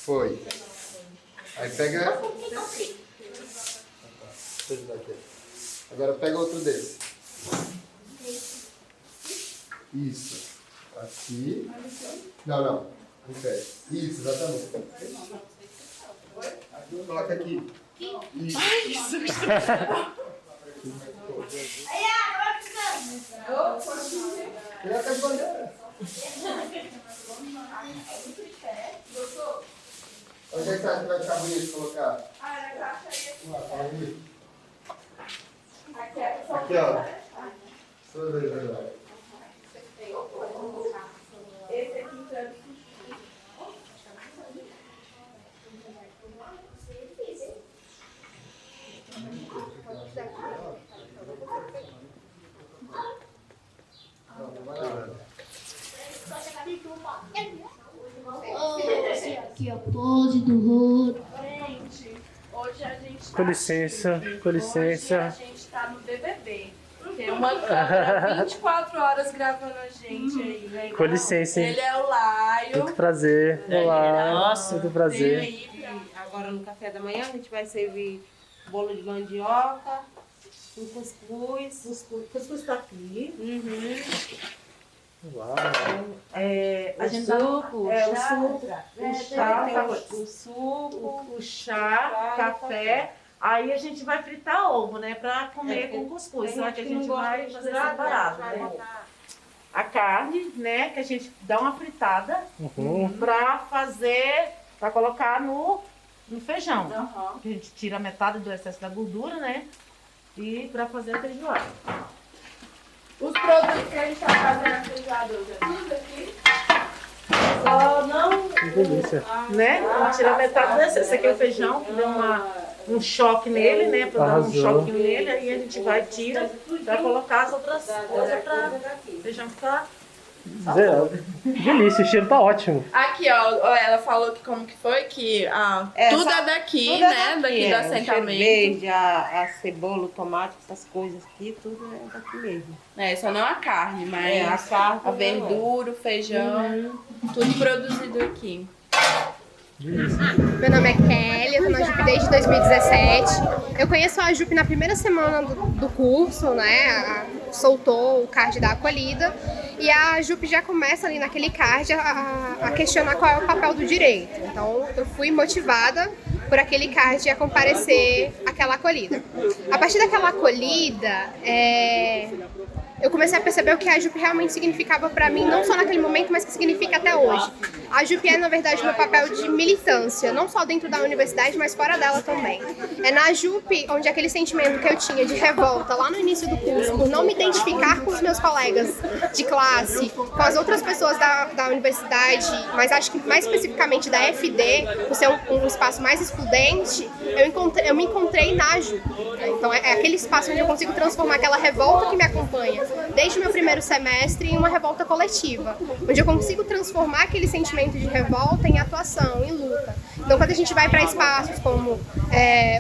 Foi. Aí pega... Agora pega outro desse. Isso. Aqui. Não. Isso, exatamente. Coloca aqui. Isso. Ai, susto. Coloca as bandeiras. Onde é que você acha que vai ficar bonito colocar? Aqui, ó. Sua vez agora. Esse aqui tá... Aqui a pose do rosto. Gente, hoje a gente tá... Com licença, com licença. Hoje a gente tá no BBB. Tem uma câmera 24 horas gravando a gente aí, né? Com licença, hein? Ele é o Laio. Muito prazer. Olá. Nossa, muito prazer. Aí, agora no café da manhã a gente vai servir bolo de mandioca, um cuscuz. Cuscuz tá aqui. Uau. A gente suco, o suco, o chá, café. Aí a gente vai fritar ovo, né? Pra comer com cuscuz. Só que a gente vai fazer separado, né? A carne, né? Que a gente dá uma fritada pra fazer, pra colocar no feijão. A gente tira metade do excesso da gordura, né? E pra fazer a feijoada. Os produtos que a gente tá fazendo a feijoada hoje é tudo aqui? Só não, Que delícia. né? Vamos tirar metade do excesso. Esse aqui é o feijão, que deu um choque nele, né? Pra dar um Arrasou. choquinho nele. Aí a gente vai, tira, pra colocar as outras coisas pra o feijão ficar... Delícia, o cheiro tá ótimo. Aqui, ó, ela falou que como que foi, que tudo é daqui, tudo né? Daqui do assentamento. Verde, a cebola, o tomate, essas coisas aqui, tudo é daqui mesmo. É, só não a carne, mas a carne, a verdura, o feijão, tudo produzido aqui. Meu nome é Kelly, eu tô na JUP desde 2017. Eu conheço a JUP na primeira semana do curso, né? Soltou o card da acolhida. E a JUP já começa ali naquele card a questionar qual é o papel do direito. Então eu fui motivada por aquele card a comparecer àquela acolhida. A partir daquela acolhida, eu comecei a perceber o que a JUP realmente significava para mim, não só naquele momento, mas que significa até hoje. A JUP é, na verdade, meu papel de militância, não só dentro da universidade, mas fora dela também. É na JUP onde aquele sentimento que eu tinha de revolta lá no início do curso, por não me identificar com os meus colegas de classe, com as outras pessoas da universidade, mas acho que mais especificamente da FD, por ser um espaço mais excludente, eu me encontrei na JUP. Então é aquele espaço onde eu consigo transformar aquela revolta que me acompanha desde o meu primeiro semestre em uma revolta coletiva, onde eu consigo transformar aquele sentimento de revolta em atuação, em luta. Então quando a gente vai para espaços como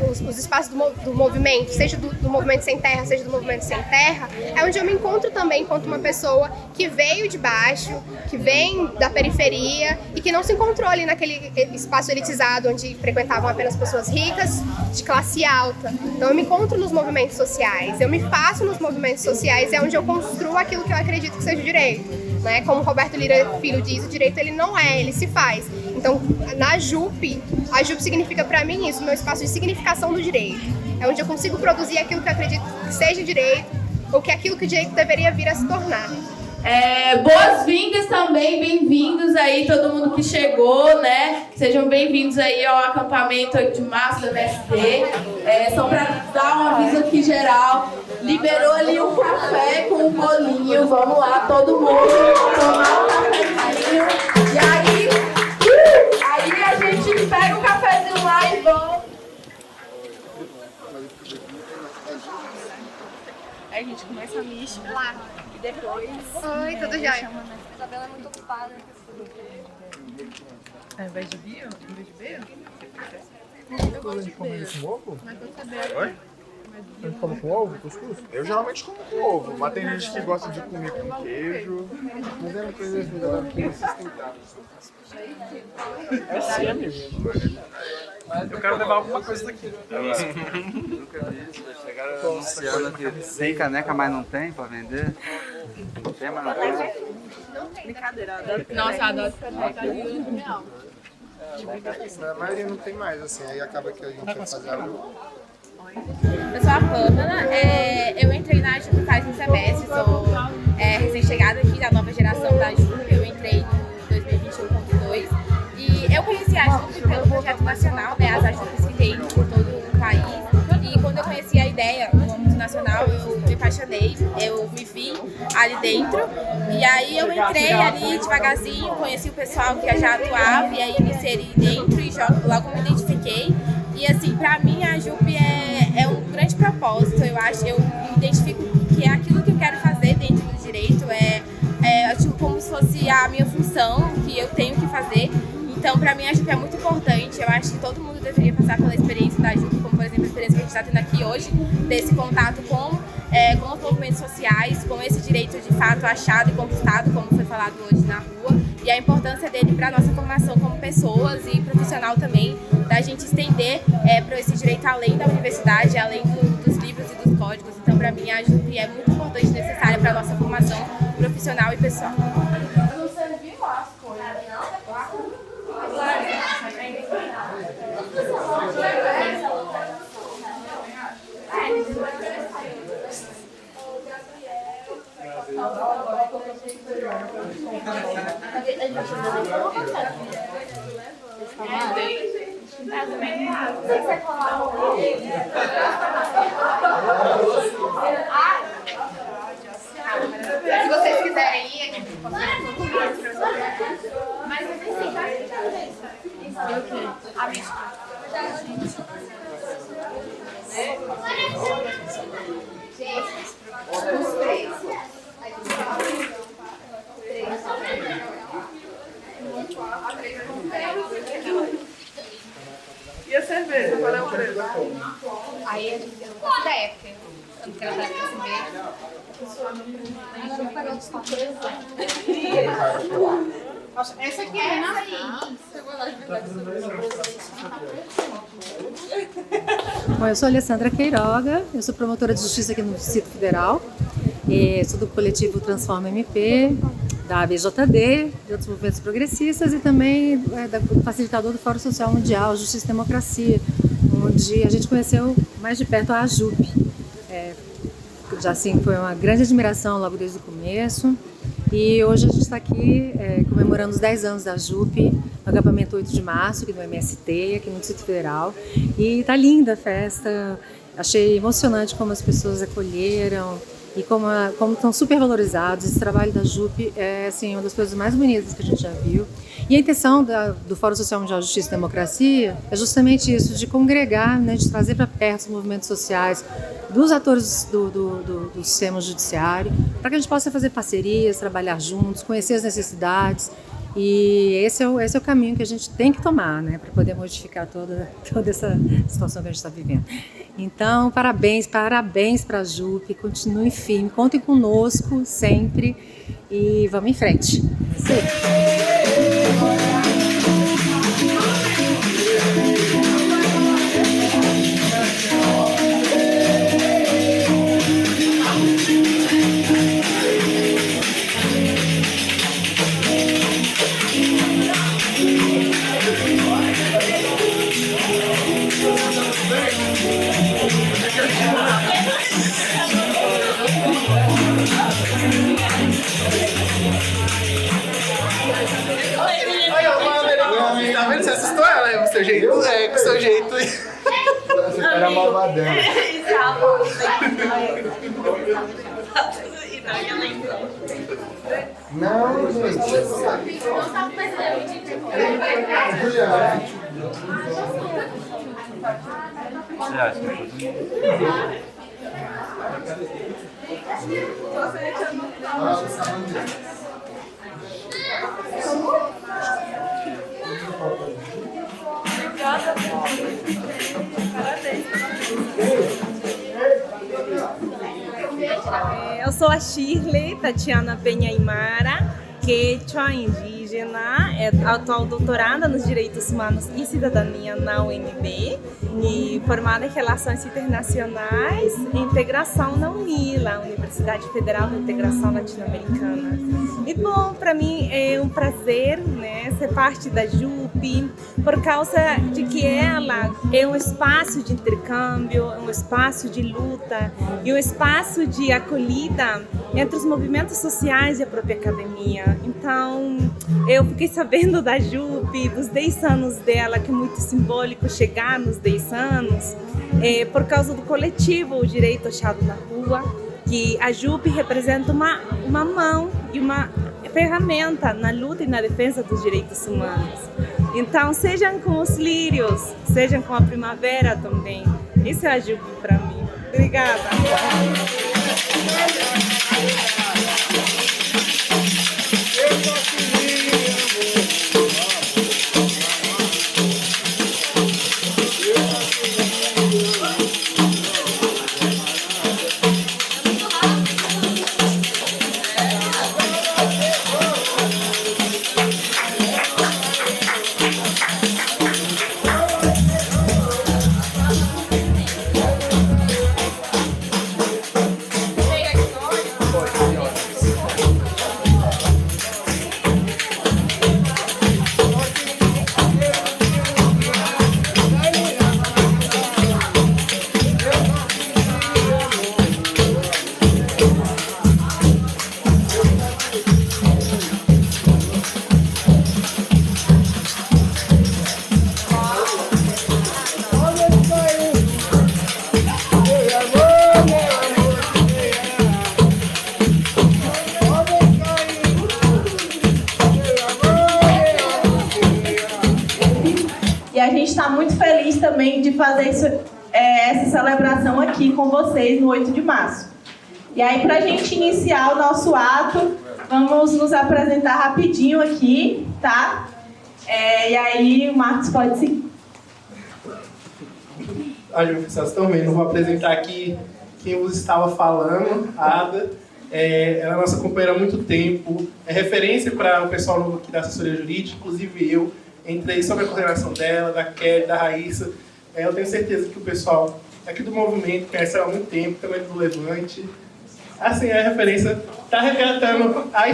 os espaços do movimento, seja do movimento sem terra, seja do movimento sem terra, é onde eu me encontro também enquanto uma pessoa que veio de baixo, que vem da periferia e que não se encontrou ali naquele espaço elitizado onde frequentavam apenas pessoas ricas, de classe alta. Então eu me encontro nos movimentos sociais, eu me faço nos movimentos sociais, é onde eu construo aquilo que eu acredito que seja o direito, né? Como Roberto Lira Filho diz, o direito ele não é, ele se faz. Então na JUP, a JUP significa para mim isso, meu espaço de significação do direito. É onde eu consigo produzir aquilo que eu acredito que seja direito, ou que aquilo que o direito deveria vir a se tornar. Boas-vindas também, bem-vindos aí, todo mundo que chegou, né? Sejam bem-vindos aí ao acampamento 8 de março da MST. Só para dar um aviso aqui geral, liberou ali um café com um bolinho. Vamos lá, todo mundo tomar um cafezinho. E aí a gente pega o cafezinho lá e vamos. Aí a gente começa a misturar lá. E depois... Oi, tudo jóia? A Isabela é muito ocupada. Ao invés de bio? Ao invés de bio? Oi? Você come com ovo, cuscuz? Eu geralmente como com ovo, mas tem gente que gosta de comer com queijo. Mas é uma coisa que É semi mesmo. Eu quero levar alguma coisa daqui. Anunciando que tem caneca, mas não tem pra vender. Não tem, mas não tem. Nossa, eu adoro a maioria não tem mais, assim, aí acaba que a gente vai fazer algo. Eu sou a Pamela, eu entrei na JUP faz um semestre, sou recém-chegada aqui da nova geração da JUP, eu entrei no 2021.2 e eu conheci a JUP pelo projeto nacional, né, as AJUPs que tem por todo o país, e quando eu conheci a ideia no âmbito nacional, eu me apaixonei, eu me vi ali dentro, e aí eu entrei ali devagarzinho, conheci o pessoal que já atuava, e aí me inseri dentro e logo me identifiquei. E assim, pra mim a JUP é um grande propósito, eu me identifico que é aquilo que eu quero fazer dentro do direito, tipo, como se fosse a minha função, que eu tenho que fazer. Então, pra mim a JUP é muito importante, eu acho que todo mundo deveria passar pela experiência da JUP, como por exemplo a experiência que a gente está tendo aqui hoje, desse contato com os movimentos sociais, com esse direito de fato achado e conquistado, como foi falado hoje na rua, e a importância dele para a nossa formação como pessoas e profissional também, da gente estender para esse direito além da universidade, além dos livros e dos códigos. Então, para mim, a JUP é muito importante e necessária para a nossa formação profissional e pessoal. Eu não servi as coisas. Se vocês quiserem ir, aqui mas eu nem E a cerveja? Qual é o preço? aí a gente não faz ideia, porque eu não quero dar pra saber. Essa aqui é Bom, eu sou a Alessandra Queiroga, eu sou promotora de justiça aqui no Distrito Federal, sou do coletivo Transforma MP, da ABJD, de outros movimentos progressistas e também do facilitador do Fórum Social Mundial, Justiça e Democracia, onde a gente conheceu mais de perto a AJUP. Já assim, foi uma grande admiração logo desde o começo. E hoje a gente está aqui comemorando os 10 anos da JUP, no acampamento 8 de março, aqui no MST, aqui no Distrito Federal. E tá linda a festa, achei emocionante como as pessoas acolheram e como estão super valorizados. Esse trabalho da JUP é assim, uma das coisas mais bonitas que a gente já viu. E a intenção do Fórum Social Mundial Justiça e Democracia é justamente isso, de congregar, né, de trazer para perto os movimentos sociais, dos atores do sistema judiciário, para que a gente possa fazer parcerias, trabalhar juntos, conhecer as necessidades. E esse é o caminho que a gente tem que tomar, né, para poder modificar toda essa situação que a gente está vivendo. Então, parabéns para a JUP, continue firme, contem conosco sempre e vamos em frente. Sim. Tá vendo? Você assustou ela, com o seu jeito. Com o seu jeito. Você era malvadão. Não, gente. Juliana. Você acha? Parabéns. Eu sou a Shirley Tatiana Penha Aymara, quechua indígena, atual doutoranda nos Direitos Humanos e Cidadania na UNB e formada em Relações Internacionais e Integração na UNILA, Universidade Federal de Integração Latino-Americana. E bom, para mim é um prazer, né, ser parte da JUP, por causa de que ela é um espaço de intercâmbio, um espaço de luta e um espaço de acolhida entre os movimentos sociais e a própria academia. Então, eu fiquei sabendo da JUP, dos 10 anos dela, que é muito simbólico chegar nos 10 anos, por causa do coletivo O Direito Achado na Rua, que a JUP representa uma mão e uma ferramenta na luta e na defesa dos direitos humanos. Então, sejam com os lírios, sejam com a primavera também. Isso é a JUP para mim. Obrigada. E a gente está muito feliz também de fazer essa celebração aqui com vocês no 8 de março. E aí, para a gente iniciar o nosso ato, vamos nos apresentar rapidinho aqui, tá? E aí, o Marcos pode seguir. Olha, vocês estão vendo, eu vou apresentar aqui quem vos estava falando, a Ada. Ela é nossa companheira há muito tempo, é referência para o pessoal novo aqui da assessoria jurídica, inclusive eu. Entrei sob a coordenação dela, da Kelly, da Raíssa. Eu tenho certeza que o pessoal aqui do movimento conhece ela há muito tempo, também do Levante. Assim, a referência está retratando a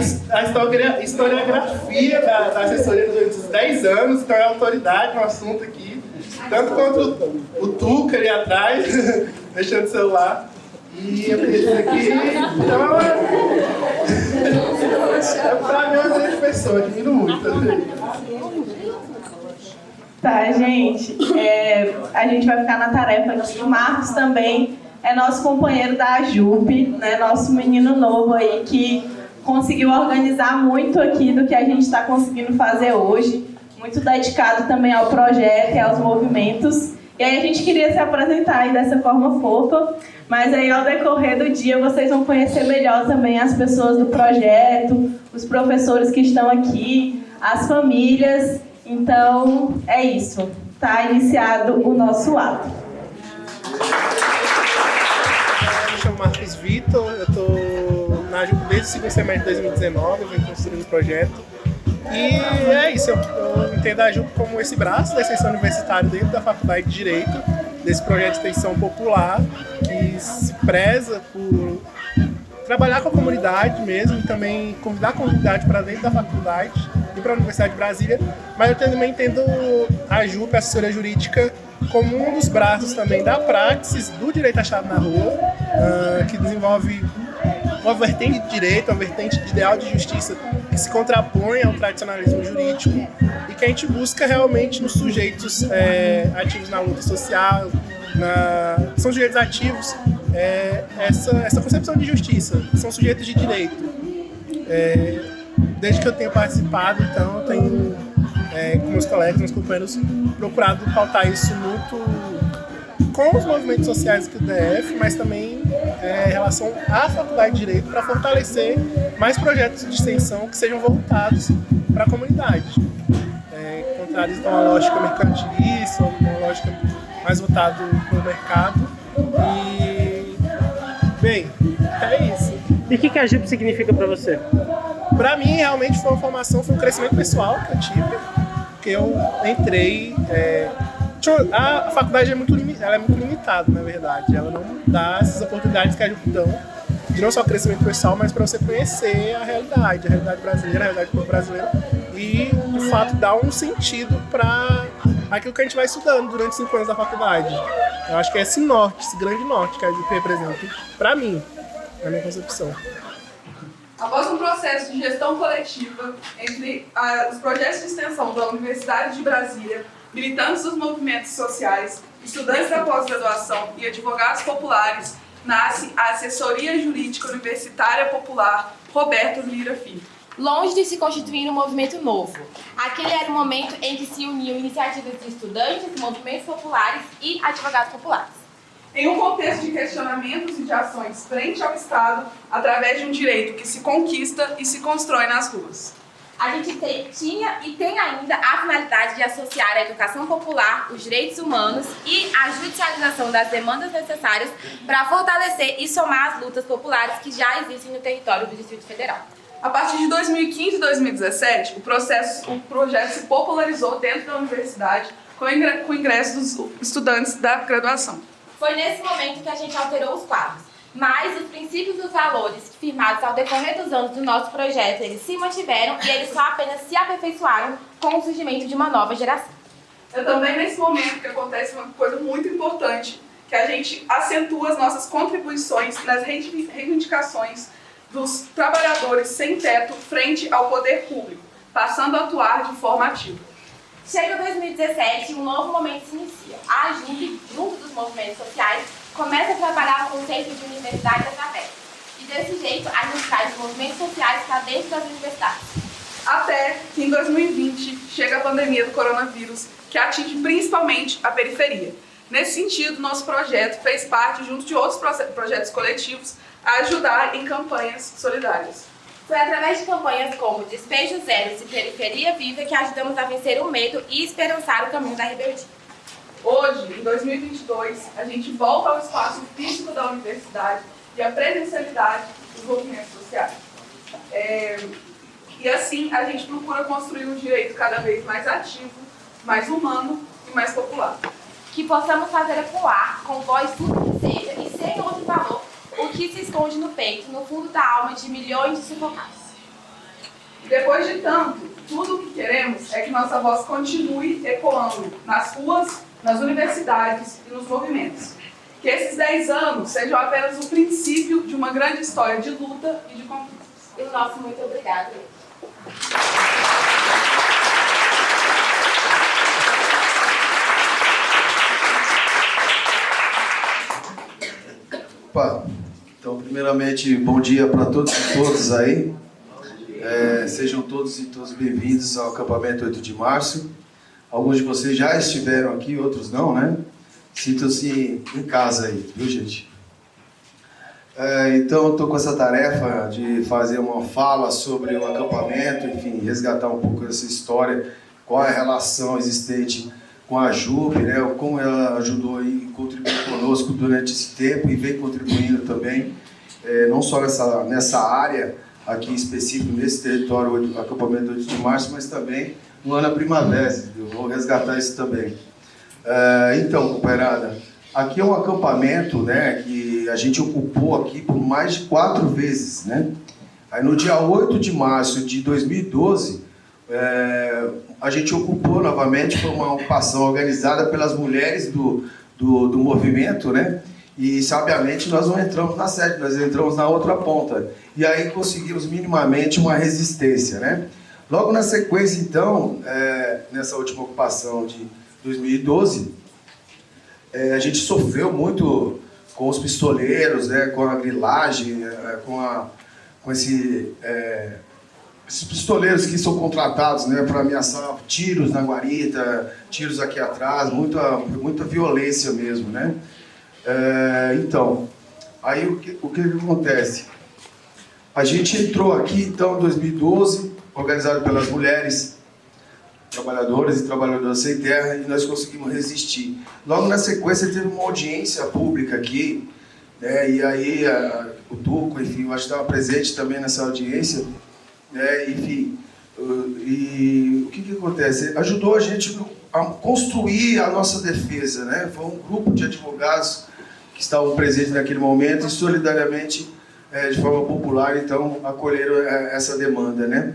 historiografia da assessoria durante os 10 anos, então é autoridade no assunto aqui, tanto quanto o Tuca ali atrás, deixando o celular. E eu acredito aqui, então é para mim uma grande pessoa, admiro muito. Tá, gente, a gente vai ficar na tarefa aqui. O Marcos também é nosso companheiro da JUP, né? Nosso menino novo aí que conseguiu organizar muito aqui do que a gente está conseguindo fazer hoje, muito dedicado também ao projeto e aos movimentos. E aí a gente queria se apresentar aí dessa forma fofa, mas aí ao decorrer do dia vocês vão conhecer melhor também as pessoas do projeto, os professores que estão aqui, as famílias. Então, é isso. Está iniciado o nosso ato. Eu me chamo Marcos Vitor, eu estou na JUP desde o segundo semestre de 2019, eu venho construindo o projeto. E é isso, eu entendo a JUP como esse braço da extensão universitária dentro da Faculdade de Direito, desse projeto de extensão popular, que se preza por trabalhar com a comunidade mesmo e também convidar a comunidade para dentro da faculdade e para a Universidade de Brasília, mas eu também entendo a JUP, a assessoria jurídica, como um dos braços também da praxis do direito achado na rua, que desenvolve uma vertente de direito, uma vertente de ideal de justiça que se contrapõe ao tradicionalismo jurídico e que a gente busca realmente nos sujeitos ativos na luta social, são sujeitos ativos, essa concepção de justiça, são sujeitos de direito. Desde que eu tenho participado, então, eu tenho, com meus colegas, meus companheiros, procurado pautar isso muito com os movimentos sociais aqui do DF, mas também em relação à Faculdade de Direito, para fortalecer mais projetos de extensão que sejam voltados para a comunidade. Contrários a uma lógica mercantilista, uma lógica mais voltada para o mercado. E, bem, é E o que a JUP significa para você? Para mim, realmente foi uma formação, foi um crescimento pessoal que eu tive, porque eu entrei... A faculdade é muito limitada, na verdade. Ela não dá essas oportunidades que a JUP dão, de não só crescimento pessoal, mas para você conhecer a realidade brasileira, a realidade do povo brasileiro, e, de fato, dar um sentido para aquilo que a gente vai estudando durante 5 anos da faculdade. Eu acho que é esse norte, esse grande norte que a JUP representa, para mim, na minha concepção. Após um processo de gestão coletiva entre os projetos de extensão da Universidade de Brasília, militantes dos movimentos sociais, estudantes da pós-graduação e advogados populares, nasce a Assessoria Jurídica Universitária Popular Roberto Lira Filho. Longe de se constituir um movimento novo, aquele era o momento em que se uniam iniciativas de estudantes, movimentos populares e advogados populares. Em um contexto de questionamentos e de ações frente ao Estado, através de um direito que se conquista e se constrói nas ruas. A gente tinha e tem ainda a finalidade de associar a educação popular, os direitos humanos e a judicialização das demandas necessárias para fortalecer e somar as lutas populares que já existem no território do Distrito Federal. A partir de 2015 e 2017, o projeto se popularizou dentro da universidade com o ingresso dos estudantes da graduação. Foi nesse momento que a gente alterou os quadros, mas os princípios e os valores firmados ao decorrer dos anos do nosso projeto, eles se mantiveram e eles só apenas se aperfeiçoaram com o surgimento de uma nova geração. É também nesse momento que acontece uma coisa muito importante, que a gente acentua as nossas contribuições nas reivindicações dos trabalhadores sem teto frente ao poder público, passando a atuar de forma ativa. Chega 2017 e um novo momento se inicia. A JUP, junto dos movimentos sociais, começa a trabalhar o conceito de universidades abertas. E desse jeito, a gente traz os movimentos sociais para dentro das universidades. Até que em 2020 chega a pandemia do coronavírus, que atinge principalmente a periferia. Nesse sentido, nosso projeto fez parte, junto de outros projetos coletivos, a ajudar em campanhas solidárias. Foi através de campanhas como Despejo Zero e Periferia Viva que ajudamos a vencer o medo e esperançar o caminho da rebeldia. Hoje, em 2022, a gente volta ao espaço físico da universidade e à presencialidade dos movimentos sociais. E assim, a gente procura construir um direito cada vez mais ativo, mais humano e mais popular. Que possamos fazer ecoar com voz tudo que seja e sem outro valor o que se esconde no peito, no fundo da alma de milhões de sufocados. Depois de tanto, tudo o que queremos é que nossa voz continue ecoando nas ruas, nas universidades e nos movimentos. Que esses 10 anos sejam apenas o princípio de uma grande história de luta e de conquistas. E o nosso muito obrigado. Opa. Então, primeiramente, bom dia para todos e todas aí. Sejam todos e todas bem-vindos ao acampamento 8 de março. Alguns de vocês já estiveram aqui, outros não, né? Sintam-se em casa aí, viu, gente? Então, eu estou com essa tarefa de fazer uma fala sobre o acampamento, enfim, resgatar um pouco dessa história, qual é a relação existente com a JUP, né? Como ela ajudou e contribuiu conosco durante esse tempo e vem contribuindo também, não só nessa área aqui específico, nesse território, acampamento 8 de março, mas também no ano da primavera. Eu vou resgatar isso também. Então, companheirada, aqui é um acampamento, né, que a gente ocupou aqui por mais de 4 vezes, né? Aí no dia 8 de março de 2012, a gente ocupou novamente, foi uma ocupação organizada pelas mulheres do movimento, né? E, sabiamente, nós não entramos na sede, nós entramos na outra ponta. E aí conseguimos minimamente uma resistência, né? Logo na sequência, então, nessa última ocupação de 2012, a gente sofreu muito com os pistoleiros, né? Com a grilagem, com esses pistoleiros que são contratados, né, para ameaçar tiros na guarita, tiros aqui atrás, muita violência mesmo, né? Então, aí o que acontece? A gente entrou aqui, então, em 2012, organizado pelas mulheres, trabalhadoras e trabalhadoras sem terra, e nós conseguimos resistir. Logo na sequência, teve uma audiência pública aqui, né, e aí o Tuco, enfim, eu acho que estava presente também nessa audiência, né? Enfim, e o que acontece? Ajudou a gente a construir a nossa defesa, né? Foi um grupo de advogados que estavam presentes naquele momento e solidariamente, de forma popular, então, acolheram essa demanda, né?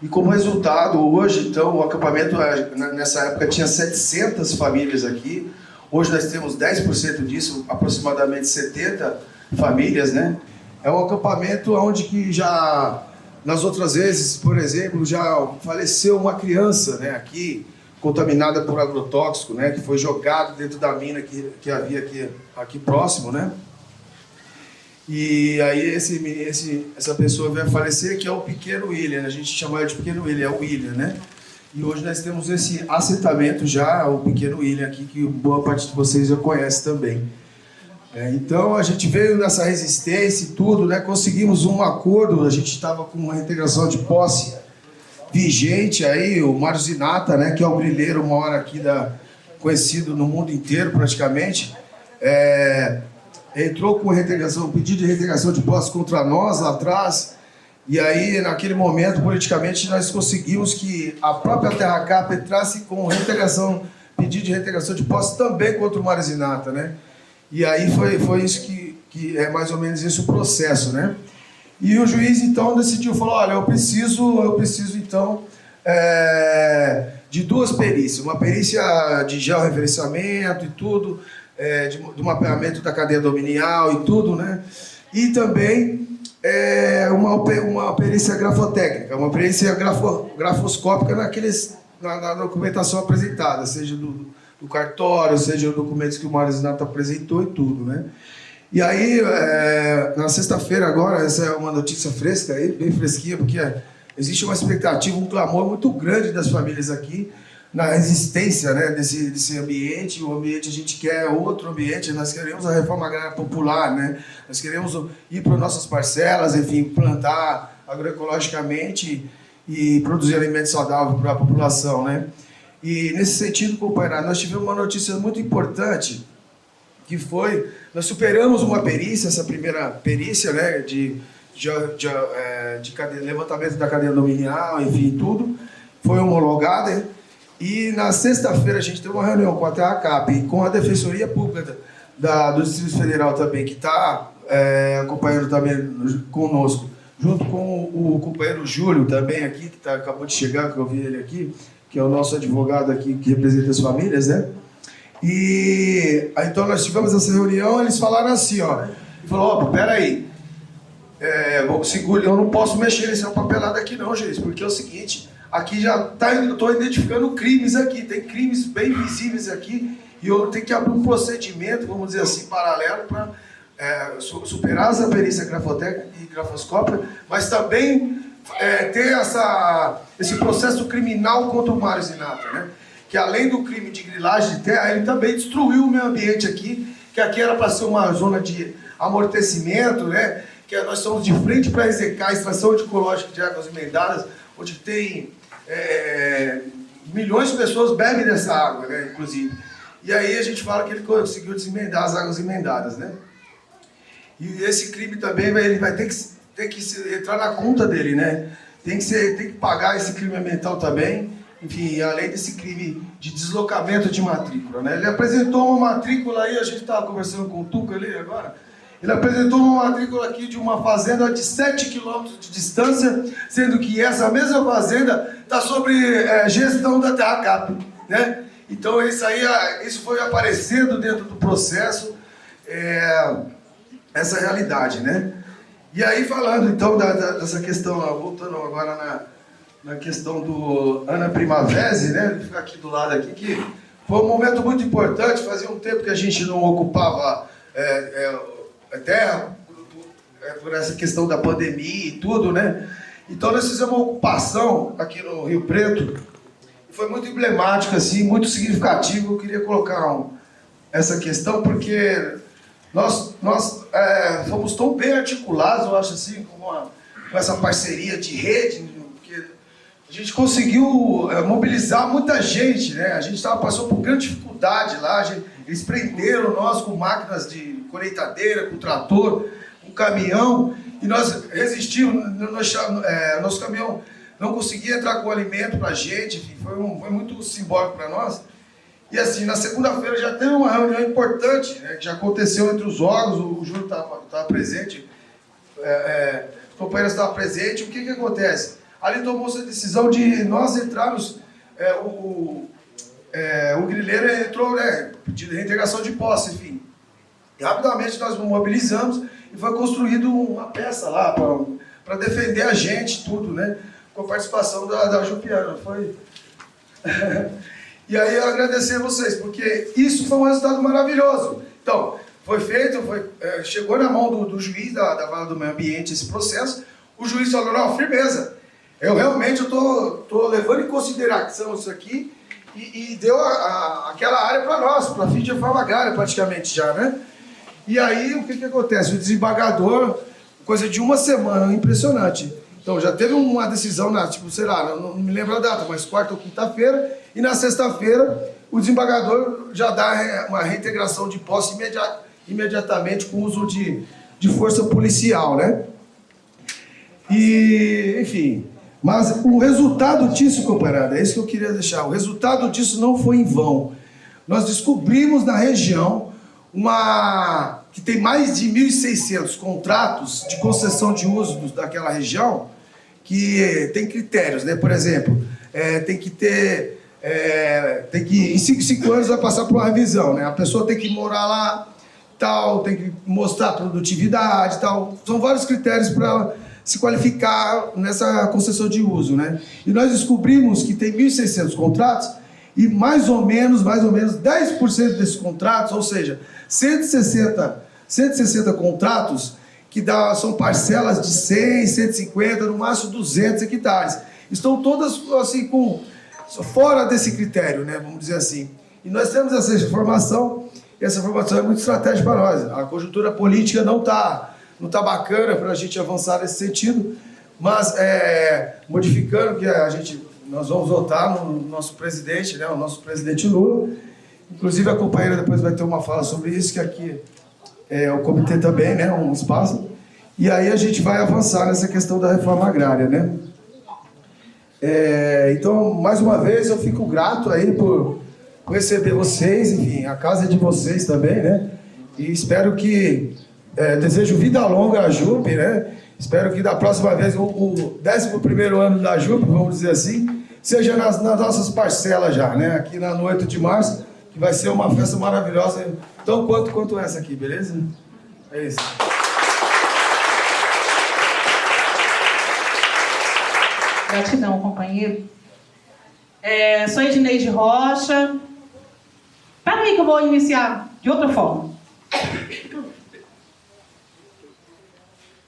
E como resultado, hoje, então, o acampamento, nessa época, tinha 700 famílias aqui. Hoje nós temos 10% disso, aproximadamente 70 famílias, né? É um acampamento onde que já, nas outras vezes, por exemplo, já faleceu uma criança, né, aqui, contaminada por agrotóxico, né, que foi jogado dentro da mina que havia aqui próximo, né? E aí essa pessoa veio a falecer, que é o Pequeno William, a gente chama ele de Pequeno William, é o William, né? E hoje nós temos esse assentamento já, o Pequeno William aqui, que boa parte de vocês já conhece também. Então a gente veio nessa resistência e tudo, né? Conseguimos um acordo, a gente estava com uma integração de posse vigente aí, o Mário Zinata, né? Que é o grileiro maior aqui, conhecido no mundo inteiro praticamente, entrou com um pedido de reintegração de posse contra nós lá atrás, e aí, naquele momento, politicamente, nós conseguimos que a própria Terra Cap entrasse com pedido de reintegração de posse também contra o Mário Zinata, né? E aí foi isso que é mais ou menos esse o processo, né? E o juiz, então, decidiu, falou, olha, eu preciso então, de duas perícias. Uma perícia de georreferenciamento e tudo, do mapeamento da cadeia dominial e tudo, né? E também uma perícia grafotécnica, uma perícia grafoscópica na documentação apresentada, seja do cartório, seja os documentos que o Mário Zinata apresentou e tudo, né? E aí, na sexta-feira agora, essa é uma notícia fresca aí, bem fresquinha, porque existe uma expectativa, um clamor muito grande das famílias aqui, na resistência, né, desse ambiente. O ambiente, a gente quer outro ambiente, nós queremos a reforma agrária popular, né? Nós queremos ir para nossas parcelas, enfim, plantar agroecologicamente e produzir alimento saudável para a população, né? E nesse sentido, companheiro, nós tivemos uma notícia muito importante, que foi, nós superamos uma perícia, essa primeira perícia, né, de levantamento da cadeia dominial, enfim, tudo, foi homologada. E na sexta-feira a gente teve uma reunião com a Terra Cap e com a Defensoria Pública do Distrito Federal também, que está acompanhando também conosco, junto com o companheiro Júlio também aqui, que acabou de chegar, que eu vi ele aqui, que é o nosso advogado aqui, que representa as famílias, né? E aí, então nós tivemos essa reunião, eles falaram assim, ó, falou, peraí, eu não posso mexer nessa papelada aqui não, juiz, porque é o seguinte, aqui já estou identificando crimes aqui, tem crimes bem visíveis aqui, e eu tenho que abrir um procedimento, vamos dizer assim, paralelo para superar essa perícia grafotécnica e grafoscópica, mas também ter esse processo criminal contra o Mário Zinata, né? Que além do crime de grilagem de terra, ele também destruiu o meio ambiente aqui, que aqui era para ser uma zona de amortecimento, né? Que nós estamos de frente para a EZK, Extração Ecológica de Águas Emendadas, onde tem milhões de pessoas bebem dessa água, né? Inclusive. E aí a gente fala que ele conseguiu desemendar as águas emendadas, né? E esse crime também ele vai ter que entrar na conta dele, né? Tem que pagar esse crime ambiental também. Enfim, além desse crime de deslocamento de matrícula, né? Ele apresentou uma matrícula aí, a gente estava conversando com o Tuca ali agora, ele apresentou uma matrícula aqui de uma fazenda de 7 quilômetros de distância, sendo que essa mesma fazenda está sob gestão da Terra Cap, né? Então isso foi aparecendo dentro do processo, essa realidade, né? E aí falando então dessa questão, voltando agora na questão do Ana Primavesi, né? Ele fica aqui do lado aqui, que foi um momento muito importante, fazia um tempo que a gente não ocupava terra, por essa questão da pandemia e tudo, né? Então nós fizemos uma ocupação aqui no Rio Preto, foi muito emblemático, assim, muito significativo. Eu queria colocar essa questão, porque nós fomos tão bem articulados, eu acho assim, com essa parceria de rede, a gente conseguiu mobilizar muita gente, né? A gente passou por grande dificuldade lá, eles prenderam nós com máquinas de colheitadeira, com trator, com caminhão e nós resistimos, nosso caminhão não conseguia entrar com alimento para a gente, enfim, foi muito simbólico para nós. E assim, na segunda-feira já teve uma reunião importante, né, que já aconteceu entre os órgãos, o Júlio estava presente, os companheiros estavam presentes. O que acontece? Ali tomou-se a decisão de nós entrarmos, o grileiro entrou, né, pedindo reintegração de posse, enfim. E rapidamente nós mobilizamos e foi construído uma peça lá para defender a gente, tudo, né, com a participação da Jupiana. Foi... E aí eu agradecer a vocês, porque isso foi um resultado maravilhoso. Então, foi feito, chegou na mão do juiz da Vara do Meio Ambiente esse processo, o juiz falou, não, firmeza, eu realmente estou levando em consideração isso aqui e deu aquela área para nós, para fim de reforma agrária praticamente já, né? E aí o que acontece? O desembargador, coisa de uma semana, impressionante. Então já teve uma decisão, sei lá, não me lembro a data, mas quarta ou quinta-feira, e na sexta-feira o desembargador já dá uma reintegração de posse imediatamente com o uso de força policial, né? E, enfim, mas o resultado disso, companheirada, é isso que eu queria deixar, o resultado disso não foi em vão. Nós descobrimos na região que tem mais de 1.600 contratos de concessão de uso daquela região, que tem critérios, né? Por exemplo, tem que em 5 anos vai passar por uma revisão, né? A pessoa tem que morar lá, tal, tem que mostrar produtividade, tal. São vários critérios para ela se qualificar nessa concessão de uso, né? E nós descobrimos que tem 1.600 contratos e mais ou menos 10% desses contratos, ou seja, 160 contratos que são parcelas de 100, 150, no máximo 200 hectares. Estão todas assim fora desse critério, né, vamos dizer assim. E nós temos essa informação, e essa informação é muito estratégica para nós. A conjuntura política não tá bacana para a gente avançar nesse sentido, mas modificando que nós vamos votar no nosso presidente, né, o nosso presidente Lula. Inclusive a companheira depois vai ter uma fala sobre isso, que aqui o comitê também, né, um espaço. E aí a gente vai avançar nessa questão da reforma agrária, né. Então, mais uma vez, eu fico grato aí por receber vocês, enfim, a casa é de vocês também, né, e espero que, desejo vida longa à JUP, né, espero que da próxima vez, o 11º ano da JUP, vamos dizer assim, seja nas nossas parcelas já, né, aqui no 8 de março, que vai ser uma festa maravilhosa, tão quanto essa aqui, beleza? É isso. Gratidão, companheiro. Sou Edneide Rocha. Espera aí que eu vou iniciar de outra forma.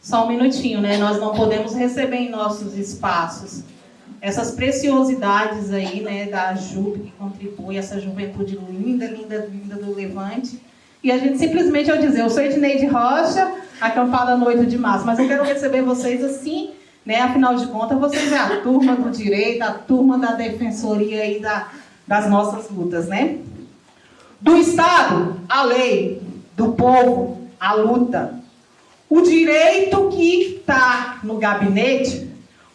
Só um minutinho, né? Nós não podemos receber em nossos espaços essas preciosidades aí, né, da JUP, que contribui, essa juventude linda, linda, linda do Levante. E a gente simplesmente, eu sou Edneide Rocha, acampada no 8 de março, mas eu quero receber vocês assim, né, afinal de contas, vocês é a turma do direito, a turma da defensoria aí das nossas lutas, né? Do Estado, a lei, do povo, a luta. O direito que está no gabinete,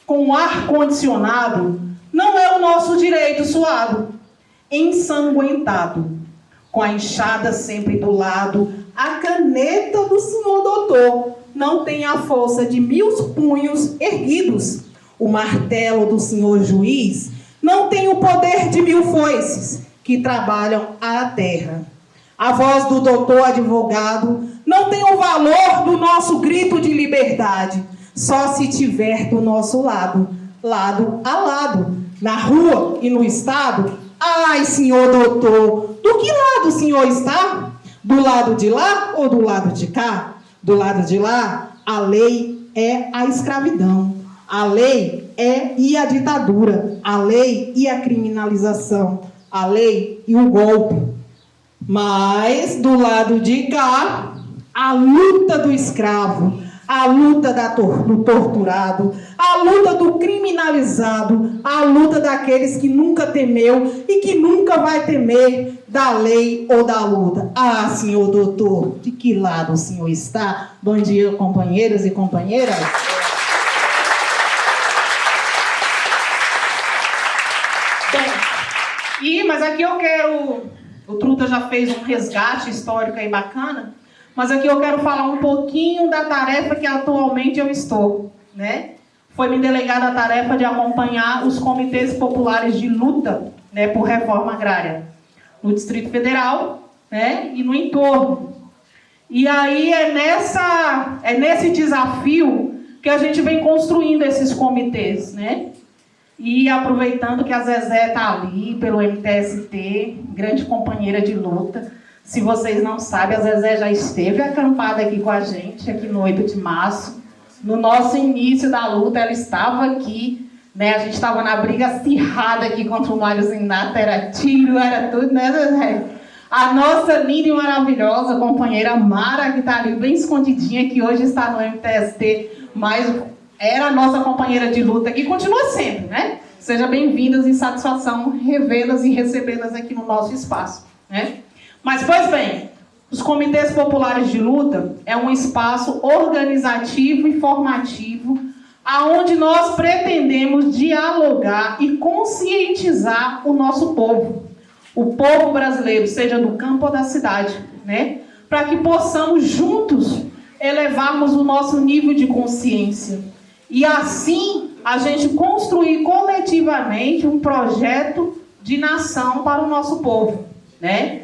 com ar-condicionado, não é o nosso direito suado, ensanguentado, com a enxada sempre do lado, a caneta do senhor doutor não tem a força de 1000 punhos erguidos, o martelo do senhor juiz não tem o poder de 1000 foices que trabalham a terra. A voz do doutor advogado não tem o valor do nosso grito de liberdade, só se tiver do nosso lado, lado a lado, na rua e no estado. Ai, senhor doutor, do que lado o senhor está? Do lado de lá ou do lado de cá? Do lado de lá, a lei é a escravidão, a lei e a ditadura, a lei e a criminalização, a lei e o golpe. Mas, do lado de cá, a luta do escravo, a luta do torturado, a luta do criminalizado, a luta daqueles que nunca temeu e que nunca vai temer da lei ou da luta. Ah, senhor doutor, de que lado o senhor está? Bom dia, companheiros e companheiras. Mas aqui eu quero... O Truta já fez um resgate histórico aí bacana, mas aqui eu quero falar um pouquinho da tarefa que atualmente eu estou, né? Foi me delegada a tarefa de acompanhar os comitês populares de luta, né, por reforma agrária no Distrito Federal, né, e no entorno. E aí é nesse desafio que a gente vem construindo esses comitês, né? E aproveitando que a Zezé está ali pelo MTST, grande companheira de luta. Se vocês não sabem, a Zezé já esteve acampada aqui com a gente, aqui no 8 de março. No nosso início da luta, ela estava aqui, né? A gente estava na briga acirrada aqui contra o Mário Zinato, era tiro, era tudo, né, Zezé? A nossa linda e maravilhosa companheira Mara, que está ali bem escondidinha, que hoje está no MTST, mas era a nossa companheira de luta e continua sempre, né? Sejam bem-vindas e satisfação revê-las e recebê-las aqui no nosso espaço, né? Mas, pois bem, os comitês populares de luta é um espaço organizativo e formativo aonde nós pretendemos dialogar e conscientizar o nosso povo, o povo brasileiro, seja do campo ou da cidade, né? Para que possamos juntos elevarmos o nosso nível de consciência. E assim, a gente construir coletivamente um projeto de nação para o nosso povo, né?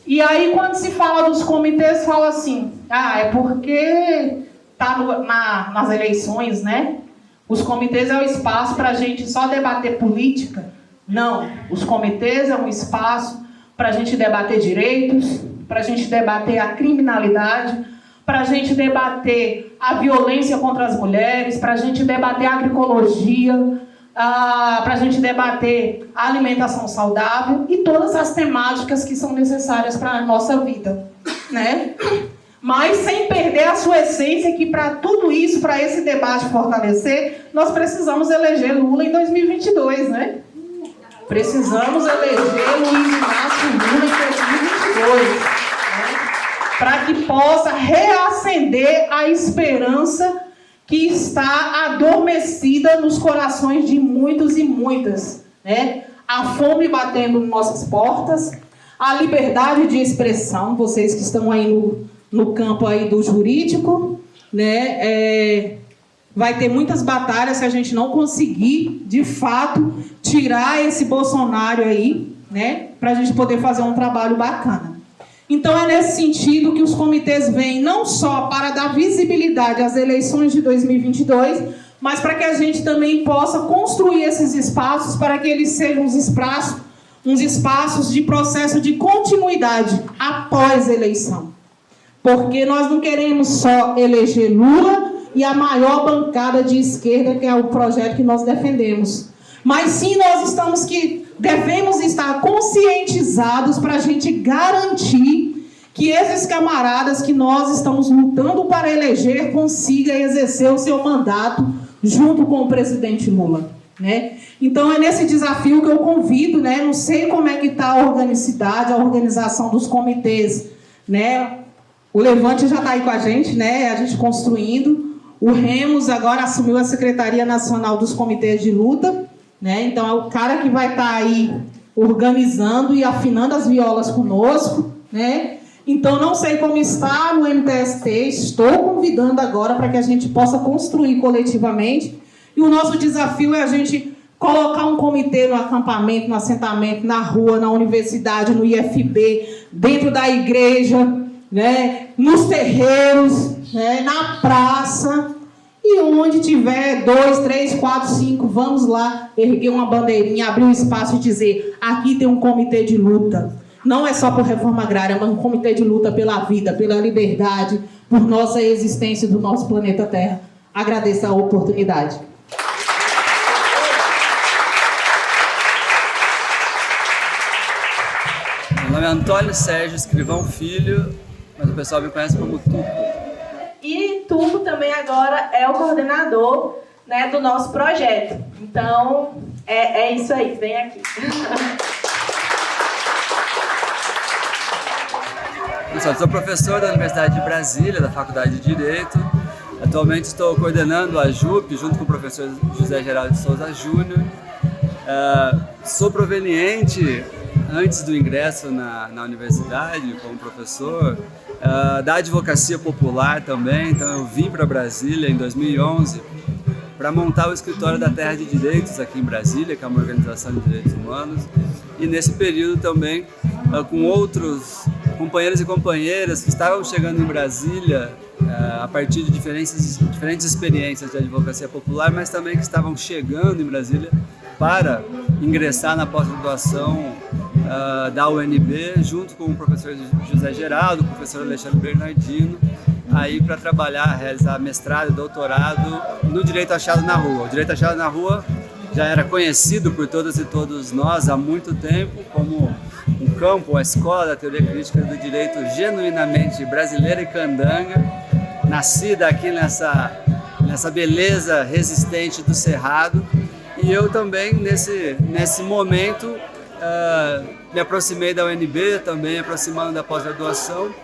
E aí, quando se fala dos comitês, fala assim, é porque está nas eleições, né? Os comitês é o espaço para a gente só debater política. Não, os comitês é um espaço para a gente debater direitos, para a gente debater a criminalidade, para a gente debater a violência contra as mulheres, para a gente debater a agroecologia, para a gente debater a alimentação saudável e todas as temáticas que são necessárias para a nossa vida, né? Mas sem perder a sua essência, que para tudo isso, para esse debate fortalecer, nós precisamos eleger Lula em 2022, né? Precisamos eleger Luiz Inácio Lula em 2022. Para que possa reacender a esperança que está adormecida nos corações de muitos e muitas, né? A fome batendo em nossas portas, a liberdade de expressão, vocês que estão aí no campo aí do jurídico, né? Vai ter muitas batalhas se a gente não conseguir, de fato, tirar esse Bolsonaro aí, né? Para a gente poder fazer um trabalho bacana. Então, é nesse sentido que os comitês vêm não só para dar visibilidade às eleições de 2022, mas para que a gente também possa construir esses espaços para que eles sejam uns espaços de processo de continuidade após a eleição. Porque nós não queremos só eleger Lula e a maior bancada de esquerda, que é o projeto que nós defendemos. Mas sim, nós devemos estar conscientizados para a gente garantir que esses camaradas que nós estamos lutando para eleger consigam exercer o seu mandato junto com o presidente Lula, né? Então é nesse desafio que eu convido, né? Não sei como é que está a organicidade, a organização dos comitês, né? O Levante já está aí com a gente, né? A gente construindo. O Remos agora assumiu a Secretaria Nacional dos Comitês de Luta, né? Então é o cara que vai estar aí organizando e afinando as violas conosco, né? Então não sei como está no MTST, estou convidando agora para que a gente possa construir coletivamente. E o nosso desafio é a gente colocar um comitê no acampamento, no assentamento, na rua, na universidade, no IFB, dentro da igreja, né? Nos terreiros, né? Na praça. E onde tiver 2, 3, 4, 5, vamos lá erguer uma bandeirinha, abrir um espaço e dizer: aqui tem um comitê de luta. Não é só por reforma agrária, mas um comitê de luta pela vida, pela liberdade, por nossa existência do nosso planeta Terra. Agradeço a oportunidade. Meu nome é Antônio Sérgio Escrivão Filho, mas o pessoal me conhece como Tuco. E Tuco também agora é o coordenador, né, do nosso projeto. Então, é isso aí, vem aqui. Eu sou professor da Universidade de Brasília, da Faculdade de Direito. Atualmente estou coordenando a JUP junto com o professor José Geraldo de Souza Júnior. Sou proveniente, antes do ingresso na universidade como professor, da advocacia popular também. Então eu vim para Brasília em 2011 para montar o escritório da Terra de Direitos aqui em Brasília, que é uma organização de direitos humanos. E nesse período também, com outros companheiros e companheiras que estavam chegando em Brasília a partir de diferentes experiências de advocacia popular, mas também que estavam chegando em Brasília para ingressar na pós-graduação da UNB, junto com o professor José Geraldo, o professor Alexandre Bernardino, aí para trabalhar, realizar mestrado e doutorado no Direito Achado na Rua. O Direito Achado na Rua já era conhecido por todas e todos nós há muito tempo como um campo, uma escola da teoria crítica do direito genuinamente brasileira e candanga, nascida aqui nessa beleza resistente do Cerrado. E eu também, nesse momento, me aproximei da UNB, também aproximando da pós-graduação,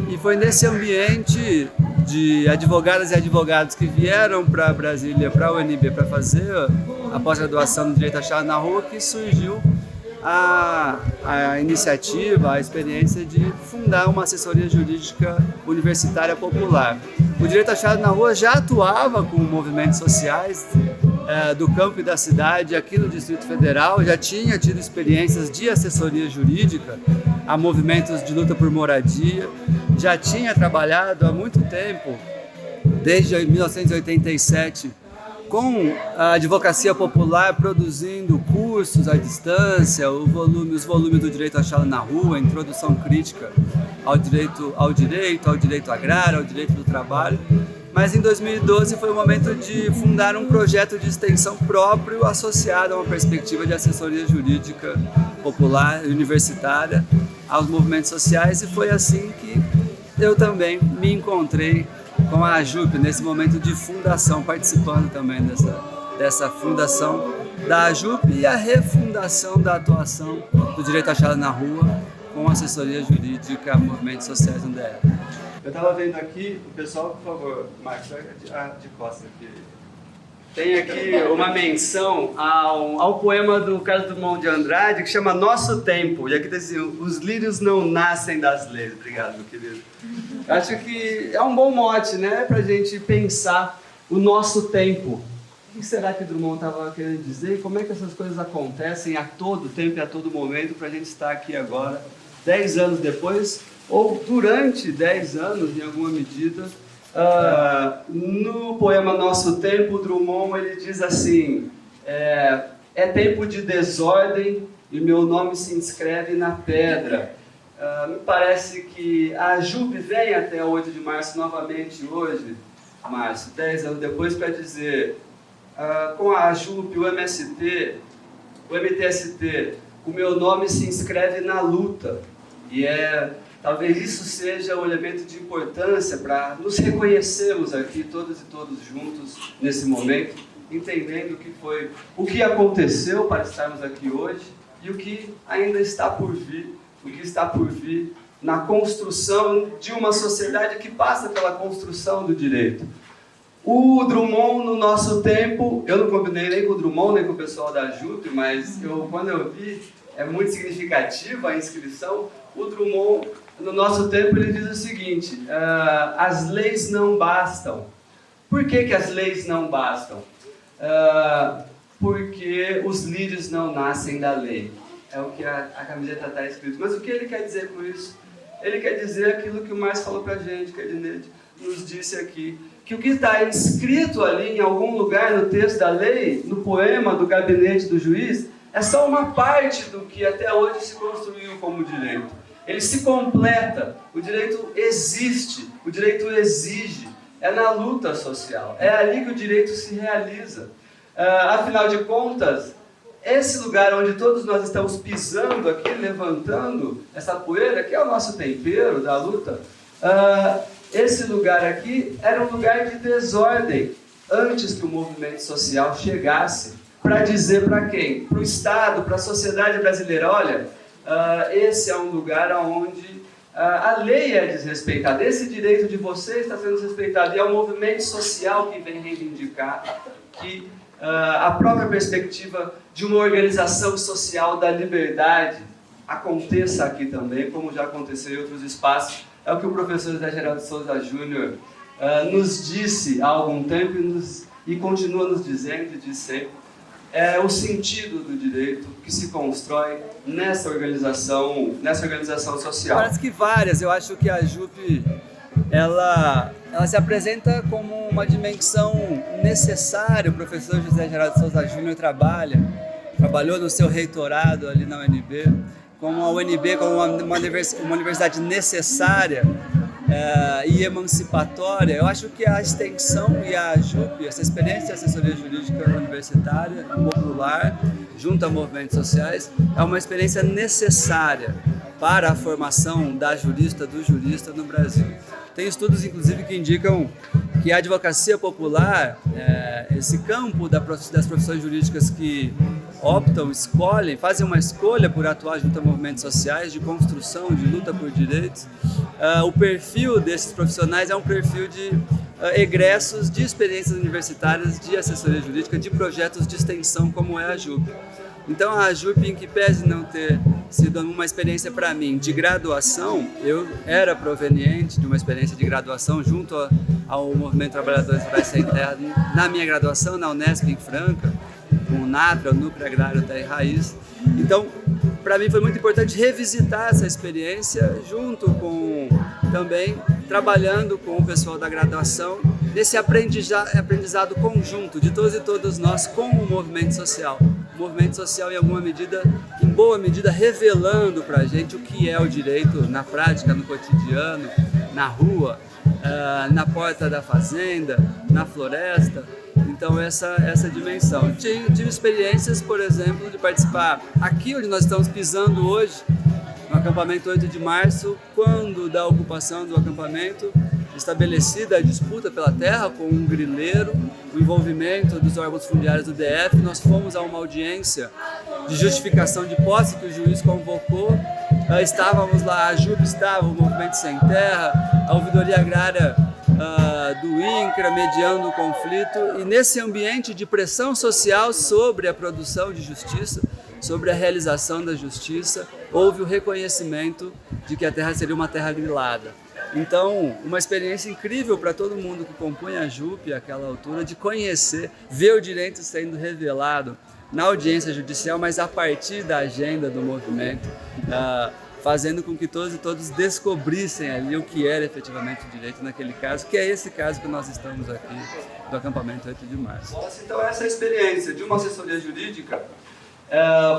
e foi nesse ambiente de advogadas e advogados que vieram para Brasília, para a UNB, para fazer a pós-graduação no Direito Achado na Rua, que surgiu a iniciativa, a experiência de fundar uma assessoria jurídica universitária popular. O Direito Achado na Rua já atuava com movimentos sociais do campo e da cidade aqui no Distrito Federal, já tinha tido experiências de assessoria jurídica a movimentos de luta por moradia, já tinha trabalhado há muito tempo, desde 1987, com a advocacia popular produzindo cursos à distância, os volumes do Direito Achado na Rua, introdução crítica ao direito agrário, ao direito do trabalho. Mas em 2012 foi o momento de fundar um projeto de extensão próprio associado a uma perspectiva de assessoria jurídica popular, universitária, aos movimentos sociais, e foi assim que eu também me encontrei com a AJUP, nesse momento de fundação, participando também dessa fundação da AJUP e a refundação da atuação do Direito Achado na Rua com assessoria jurídica a movimentos sociais no DF. Eu estava vendo aqui, o pessoal, por favor, Marcos, de costa aqui. Tem aqui uma menção ao poema do Carlos Drummond de Andrade que chama Nosso Tempo. E aqui está assim, os lírios não nascem das leis. Obrigado, meu querido. Acho que é um bom mote, né, para a gente pensar o nosso tempo. O que será que Drummond estava querendo dizer? Como é que essas coisas acontecem a todo tempo e a todo momento para a gente estar aqui agora, 10 anos depois, ou durante 10 anos, em alguma medida. No poema Nosso Tempo, Drummond ele diz assim, é tempo de desordem e meu nome se inscreve na pedra. Me parece que a AJUP vem até 8 de março novamente hoje, Márcio, 10 anos depois, para dizer, com a AJUP, o MST, o MTST, o meu nome se inscreve na luta. E talvez isso seja um elemento de importância para nos reconhecermos aqui, todas e todos juntos, nesse momento, entendendo o que aconteceu para estarmos aqui hoje e o que ainda está por vir, na construção de uma sociedade que passa pela construção do direito. O Drummond, no Nosso Tempo, eu não combinei nem com o Drummond, nem com o pessoal da AJUP, mas quando eu vi, é muito significativa a inscrição. O Drummond, no Nosso Tempo, ele diz o seguinte, as leis não bastam. Por que as leis não bastam? Porque os lírios não nascem da lei. É o que a camiseta está escrito. Mas o que ele quer dizer com isso? Ele quer dizer aquilo que o Márcio falou para a gente, que a Ednete nos disse aqui, que o que está inscrito ali em algum lugar no texto da lei, no poema do gabinete do juiz, é só uma parte do que até hoje se construiu como direito. Ele se completa, o direito existe, o direito exige, é na luta social, é ali que o direito se realiza. Afinal de contas, esse lugar onde todos nós estamos pisando aqui, levantando essa poeira, que é o nosso tempero da luta, esse lugar aqui era um lugar de desordem. antes que o movimento social chegasse, para dizer para quem? Para o Estado, para a sociedade brasileira, olha, esse é um lugar onde a lei é desrespeitada, esse direito de você está sendo desrespeitado, e é o movimento social que vem reivindicar que a própria perspectiva de uma organização social da liberdade aconteça aqui também, como já aconteceu em outros espaços. É o que o professor José Geraldo de Souza Júnior nos disse há algum tempo e continua nos dizendo, e diz sempre, é o sentido do direito que se constrói nessa organização social. Parece que várias, eu acho que a JUP ela se apresenta como uma dimensão necessária. O professor José Geraldo de Souza Júnior trabalhou no seu reitorado ali na UNB, como a UNB como uma universidade necessária e emancipatória. Eu acho que a extensão e a JUP, essa experiência de assessoria jurídica universitária, popular, junto a movimentos sociais, é uma experiência necessária para a formação do jurista no Brasil. Tem estudos, inclusive, que indicam que a advocacia popular, esse campo das profissões jurídicas que escolhem, fazem uma escolha por atuar junto a movimentos sociais, de construção, de luta por direitos, o perfil desses profissionais é um perfil de egressos de experiências universitárias, de assessoria jurídica, de projetos de extensão, como é a JUP. Então, a JUP, em que pese não ter sido uma experiência para mim de graduação, eu era proveniente de uma experiência de graduação junto ao Movimento Trabalhadores Rurais Sem Terra, na minha graduação, na Unesp, em Franca, com o NATRA, o Núcleo Agrário Terra e Raiz. Então, para mim foi muito importante revisitar essa experiência, junto com, também, trabalhando com o pessoal da graduação, nesse aprendizado conjunto de todos e todas nós com o movimento social. O movimento social, em boa medida, revelando para a gente o que é o direito na prática, no cotidiano, na rua, na porta da fazenda, na floresta. Então, essa dimensão. Tive experiências, por exemplo, de participar aqui onde nós estamos pisando hoje, no acampamento 8 de março, quando da ocupação do acampamento, estabelecida a disputa pela terra com um grileiro, o envolvimento dos órgãos fundiários do DF, nós fomos a uma audiência de justificação de posse que o juiz convocou. Estávamos lá, a JUP estava, o Movimento Sem Terra, a Ouvidoria Agrária do INCRA mediando o conflito, e nesse ambiente de pressão social sobre a produção de justiça, sobre a realização da justiça, houve o reconhecimento de que a terra seria uma terra grilada. Então, uma experiência incrível para todo mundo que compunha a JUP àquela altura, de conhecer, ver o direito sendo revelado na audiência judicial, mas a partir da agenda do movimento, fazendo com que todos e todos descobrissem ali o que era efetivamente o direito naquele caso, que é esse caso que nós estamos aqui, do acampamento 8 de março. Então, essa experiência de uma assessoria jurídica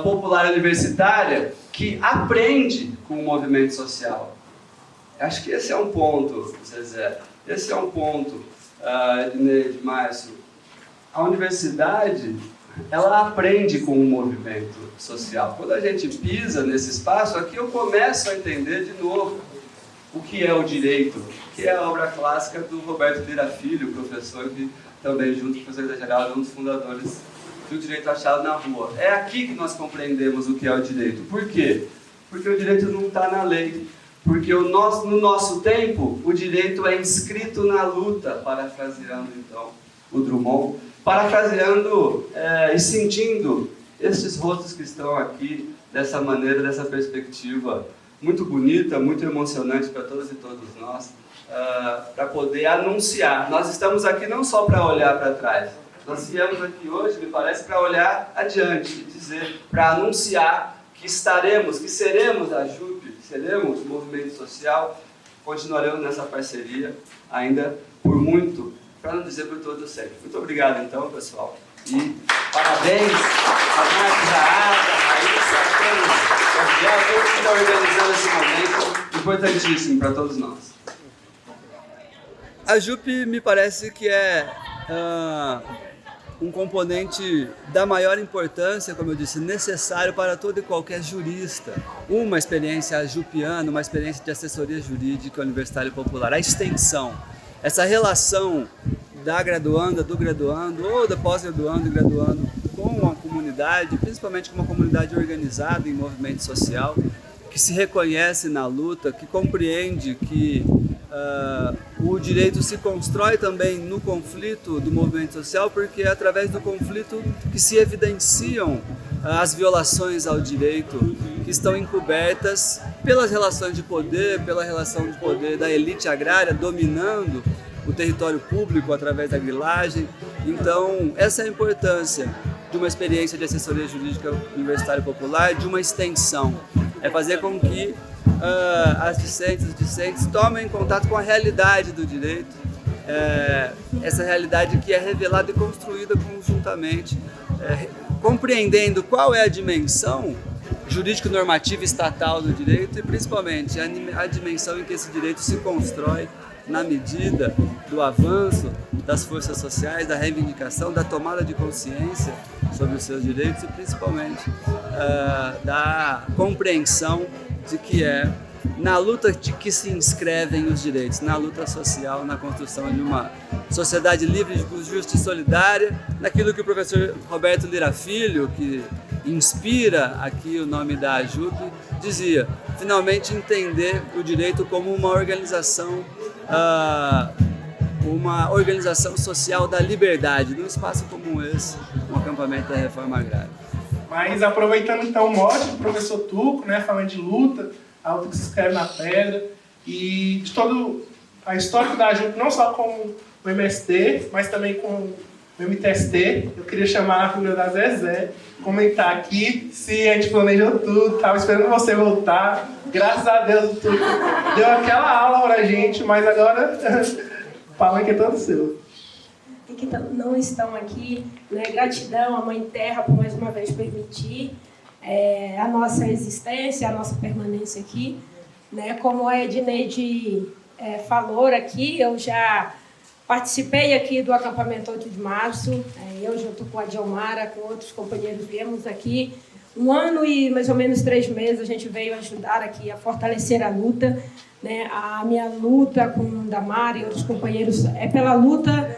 popular universitária que aprende com o movimento social. Acho que esse é um ponto, Zezé, esse é um ponto, Ednei, Márcio. A universidade, ela aprende com o movimento social. Quando a gente pisa nesse espaço, aqui eu começo a entender de novo o que é o direito, que é a obra clássica do Roberto Lira Filho, professor que também, junto com o professor José Geraldo, é um dos fundadores do direito achado na rua. É aqui que nós compreendemos o que é o direito. Por quê? Porque o direito não está na lei. Porque no nosso tempo, o direito é inscrito na luta, parafraseando então o Drummond, parafraseando e sentindo esses rostos que estão aqui, dessa maneira, dessa perspectiva muito bonita, muito emocionante para todas e todos nós, para poder anunciar. Nós estamos aqui não só para olhar para trás, nós viemos aqui hoje, me parece, para olhar adiante, dizer, para anunciar que estaremos, que seremos a JUP, seremos o movimento social, continuaremos nessa parceria ainda por muito, para não dizer por todo sempre. Muito obrigado então, pessoal, e parabéns a Marcos, a Ada, a Raíssa, a todos que estão organizando esse momento importantíssimo para todos nós. A JUP me parece que é um componente da maior importância, como eu disse, necessário para todo e qualquer jurista. Uma experiência jupiana, uma experiência de assessoria jurídica universitária e popular. A extensão, essa relação da graduanda, do graduando, ou da pós-graduando e graduando com a comunidade, principalmente com uma comunidade organizada em movimento social, que se reconhece na luta, que compreende que o direito se constrói também no conflito do movimento social, porque é através do conflito que se evidenciam as violações ao direito que estão encobertas pelas relações de poder, pela relação de poder da elite agrária dominando o território público através da grilagem. Então, essa é a importância de uma experiência de assessoria jurídica universitária popular, de uma extensão. É fazer com que as discentes e discentes tomem contato com a realidade do direito, essa realidade que é revelada e construída conjuntamente, compreendendo qual é a dimensão jurídico-normativa estatal do direito e principalmente a dimensão em que esse direito se constrói na medida do avanço das forças sociais, da reivindicação, da tomada de consciência sobre os seus direitos e principalmente da compreensão de que é na luta de que se inscrevem os direitos, na luta social, na construção de uma sociedade livre, justa e solidária, naquilo que o professor Roberto Lira Filho, que inspira aqui o nome da AJUP, dizia: finalmente entender o direito como uma organização social da liberdade, num espaço como esse, um acampamento da reforma agrária. Mas aproveitando então o mote do professor Tuco, né, falando de luta, a luta que se escreve na pedra, e de toda a história da AJUP, não só com o MST, mas também com o MTST, eu queria chamar a figura da Zezé, comentar aqui se a gente planejou tudo, estava esperando você voltar, graças a Deus o Tuco deu aquela aula pra gente, mas agora o palanque é todo seu. E que não estão aqui, né? Gratidão à Mãe Terra por mais uma vez permitir a nossa existência, a nossa permanência aqui, né? Como a Edneide falou aqui, eu já participei aqui do acampamento 8 de março, eu junto com a Diomara, com outros companheiros, viemos aqui 1 ano e mais ou menos 3 meses, a gente veio ajudar aqui a fortalecer a luta, né? A minha luta com o Damar e outros companheiros é pela luta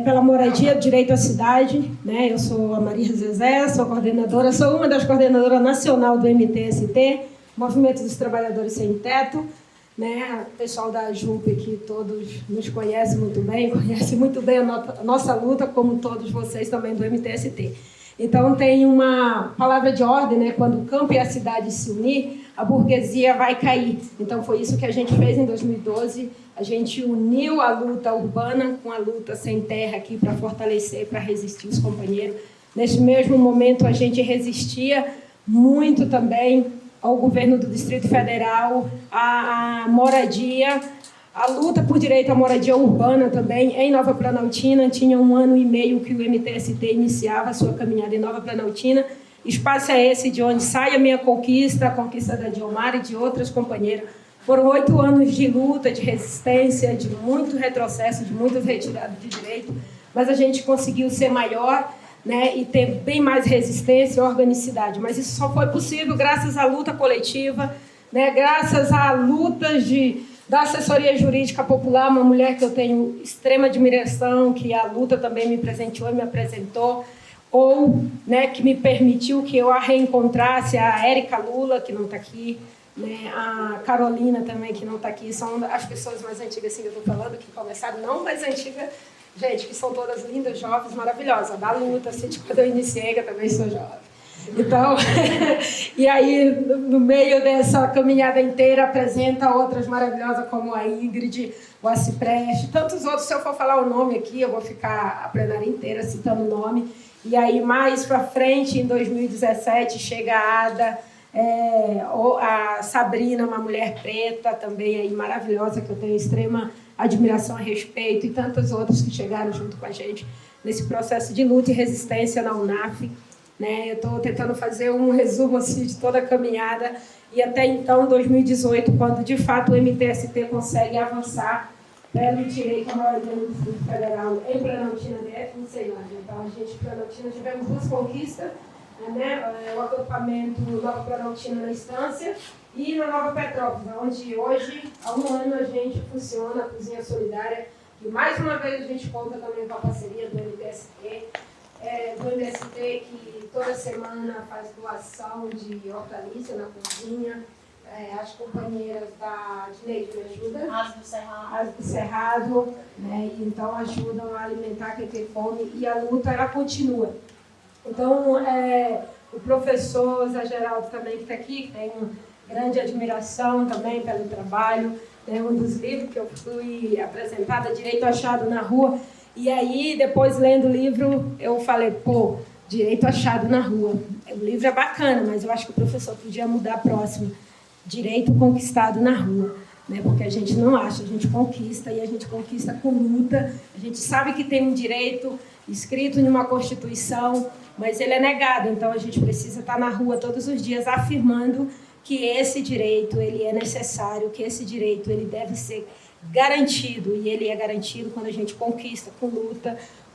pela moradia, direito à cidade, né? Eu sou a Maria Zezé, sou coordenadora, sou uma das coordenadoras nacional do MTST, Movimento dos Trabalhadores Sem Teto, né? O pessoal da AJUP aqui, todos nos conhecem muito bem, conhecem muito bem a nossa luta, como todos vocês também do MTST. Então, tem uma palavra de ordem, né? Quando o campo e a cidade se unir, a burguesia vai cair. Então, foi isso que a gente fez em 2012. A gente uniu a luta urbana com a luta sem terra aqui para fortalecer, para resistir os companheiros. Neste mesmo momento, a gente resistia muito também ao governo do Distrito Federal, à moradia, a luta por direito à moradia urbana também, em Nova Planaltina. Tinha 1 ano e meio que o MTST iniciava a sua caminhada em Nova Planaltina. Espaço é esse de onde sai a minha conquista, a conquista da Diomara e de outras companheiras. Foram 8 anos de luta, de resistência, de muito retrocesso, de muitas retiradas de direito, mas a gente conseguiu ser maior, né, e ter bem mais resistência e organicidade. Mas isso só foi possível graças à luta coletiva, né, graças à luta da assessoria jurídica popular, uma mulher que eu tenho extrema admiração, que a luta também me presenteou e me apresentou, ou, né, que me permitiu que eu a reencontrasse, a Érica Lula, que não está aqui, né, a Carolina também, que não está aqui, são as pessoas mais antigas assim, que eu estou falando, que começaram, não mais antigas, gente, que são todas lindas, jovens, maravilhosas. Da luta, assim, quando eu iniciei, que eu também sou jovem. Então, e aí, no meio dessa caminhada inteira, apresenta outras maravilhosas, como a Ingrid, o Acipreste, tantos outros. Se eu for falar o nome aqui, eu vou ficar a plenária inteira citando o nome. E aí, mais para frente, em 2017, chega a Ada, a Sabrina, uma mulher preta, também aí maravilhosa, que eu tenho extrema admiração a respeito, e tantos outros que chegaram junto com a gente nesse processo de luta e resistência na UNAF. Né? Eu estou tentando fazer um resumo assim, de toda a caminhada, e até então, 2018, quando de fato o MTST consegue avançar pelo direito à maioria do Distrito Federal em Planaltina DF, não sei lá. Então, a gente, em Planaltina, tivemos 2 conquistas, né? O acampamento Nova Planaltina na Estância e na Nova Petrópolis, onde hoje, há 1 ano, a gente funciona a Cozinha Solidária, E mais uma vez a gente conta também com a parceria do MTST, que toda semana faz doação de hortaliça na cozinha. As companheiras da Dineide me ajudam. As do Cerrado, né? E então ajudam a alimentar quem tem fome e a luta ela continua. Então, o professor Zé Geraldo também que está aqui, que tem grande admiração também pelo trabalho, né? Um dos livros que eu fui apresentada, Direito Achado na Rua, e aí depois lendo o livro eu falei, pô, Direito Achado na Rua. O livro é bacana, mas eu acho que o professor podia mudar a próxima. Direito conquistado na rua, né? Porque a gente não acha, a gente conquista e a gente conquista com luta. A gente sabe que tem um direito escrito em uma Constituição, mas ele é negado. Então a gente precisa estar na rua todos os dias afirmando que esse direito ele é necessário, que esse direito ele deve ser garantido, e ele é garantido quando a gente conquista com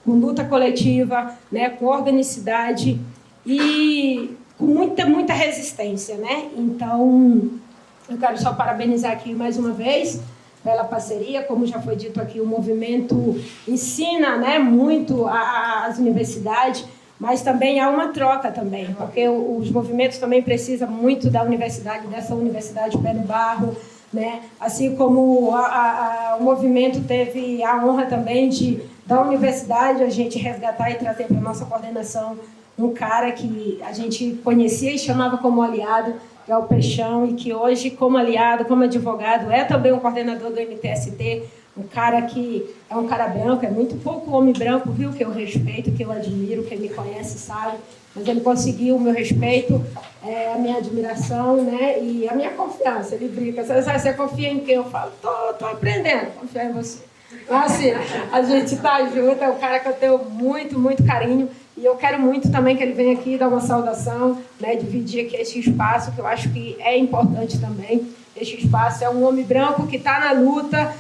luta coletiva, né? Com organicidade e com muita resistência, né? Então, eu quero só parabenizar aqui mais uma vez pela parceria. Como já foi dito aqui, o movimento ensina, né, muito as universidades, mas também há uma troca também, porque os movimentos também precisam muito da universidade, dessa universidade pé no barro, né? Assim como o movimento teve a honra também da universidade a gente resgatar e trazer para a nossa coordenação um cara que a gente conhecia e chamava como aliado, que é o Peixão, e que hoje, como aliado, como advogado, é também um coordenador do MTST, um cara que é um cara branco, é muito pouco homem branco, viu, que eu respeito, que eu admiro, quem me conhece sabe, mas ele conseguiu o meu respeito, a minha admiração, né, e a minha confiança. Ele brinca, você confia em quem? Eu falo, tô aprendendo, confiar em você. Mas assim, a gente tá junto, é um cara que eu tenho muito carinho. E eu quero muito também que ele venha aqui dar uma saudação, né, dividir aqui esse espaço, que eu acho que é importante também. Este espaço é um homem branco que está na luta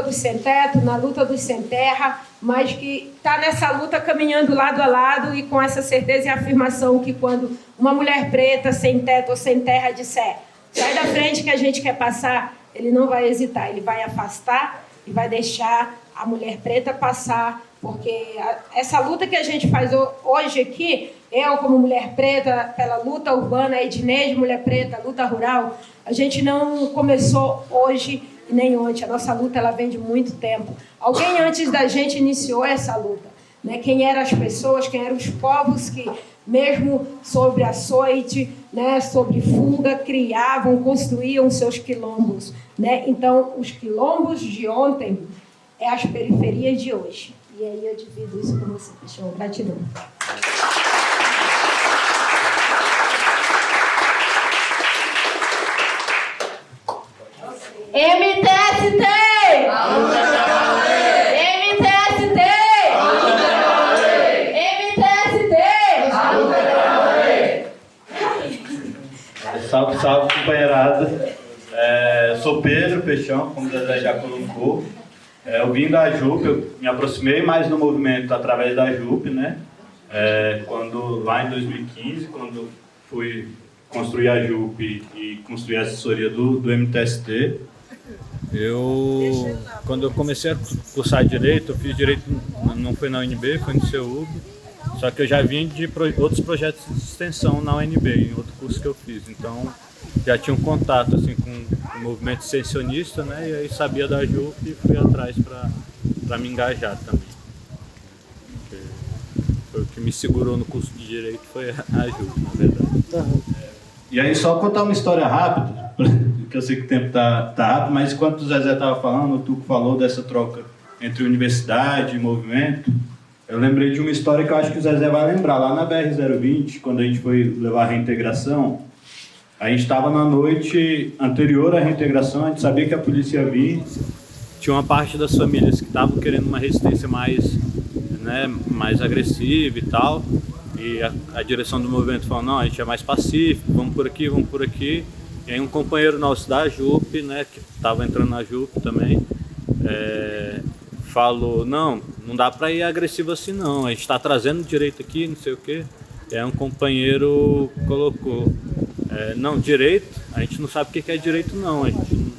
dos sem-teto, na luta dos sem-terra, mas que está nessa luta caminhando lado a lado e com essa certeza e afirmação que quando uma mulher preta, sem teto ou sem terra disser, sai da frente que a gente quer passar, ele não vai hesitar, ele vai afastar e vai deixar a mulher preta passar, porque essa luta que a gente faz hoje aqui, eu como mulher preta, pela luta urbana, a Edneide, mulher preta, luta rural, a gente não começou hoje e nem ontem, a nossa luta ela vem de muito tempo. Alguém antes da gente iniciou essa luta, né? Quem eram as pessoas, quem eram os povos que, mesmo sobre açoite, né, sobre fuga, criavam, construíam seus quilombos, né? Então, os quilombos de ontem é as periferias de hoje. E aí eu divido isso com você, Peixão. Gratidão. MTST! MTST! MTST! Salve, salve, companheirada. Sou Pedro Peixão, como o Zezé já colocou. Eu vim da JUP, eu me aproximei mais do movimento através da JUP, né? Lá em 2015, quando fui construir a JUP e construir a assessoria do MTST, quando eu comecei a cursar Direito, eu fiz Direito, não foi na UNB, foi no CEUB, só que eu já vim de outros projetos de extensão na UNB, em outro curso que eu fiz, então já tinha um contato assim, com o movimento extensionista, né? E aí sabia da JUP e fui atrás para me engajar também. Foi o que me segurou no curso de Direito, foi a JUP, na verdade. E aí só contar uma história rápida, que eu sei que o tempo tá rápido, mas enquanto o Zezé estava falando, o Tuco falou dessa troca entre universidade e movimento, eu lembrei de uma história que eu acho que o Zezé vai lembrar. Lá na BR-020, quando a gente foi levar a reintegração, a gente estava na noite anterior à reintegração, a gente sabia que a polícia ia vir. Tinha uma parte das famílias que estavam querendo uma resistência mais agressiva e tal. E a direção do movimento falou, não, a gente é mais pacífico, vamos por aqui, vamos por aqui. E aí um companheiro nosso da JUP, né, que estava entrando na JUP também, falou, não dá para ir agressivo assim não, a gente está trazendo direito aqui, não sei o quê. E aí um companheiro colocou, não, direito, a gente não sabe o que é direito não, a gente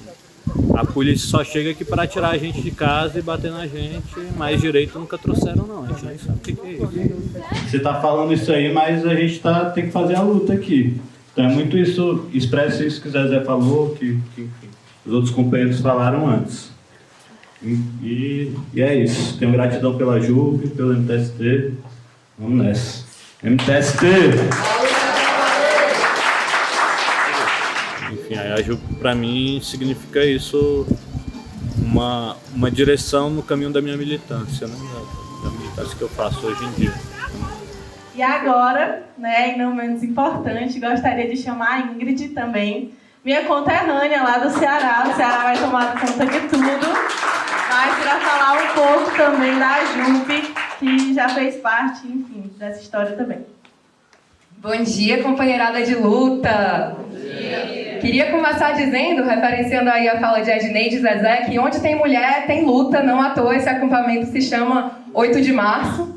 A polícia só chega aqui para tirar a gente de casa e bater na gente, mas direito nunca trouxeram não, a gente nem sabe o que é isso. Você está falando isso aí, mas a gente tem que fazer a luta aqui. Então é muito isso, expressa isso que o Zezé falou, que os outros companheiros falaram antes. E é isso. Tenho gratidão pela JUP, pelo MTST. Vamos nessa. MTST! Enfim, a JUP para mim significa isso, uma direção no caminho da minha militância, né? Da militância que eu faço hoje em dia. E agora, né, e não menos importante, gostaria de chamar a Ingrid também, minha conterrânea lá do Ceará. O Ceará vai tomar conta de tudo, mas para falar um pouco também da JUP, que já fez parte, enfim, dessa história também. Bom dia, companheirada de luta! Bom dia. Queria começar dizendo, referenciando aí a fala de Edneide e Zezé, que onde tem mulher, tem luta, não à toa esse acampamento se chama 8 de março.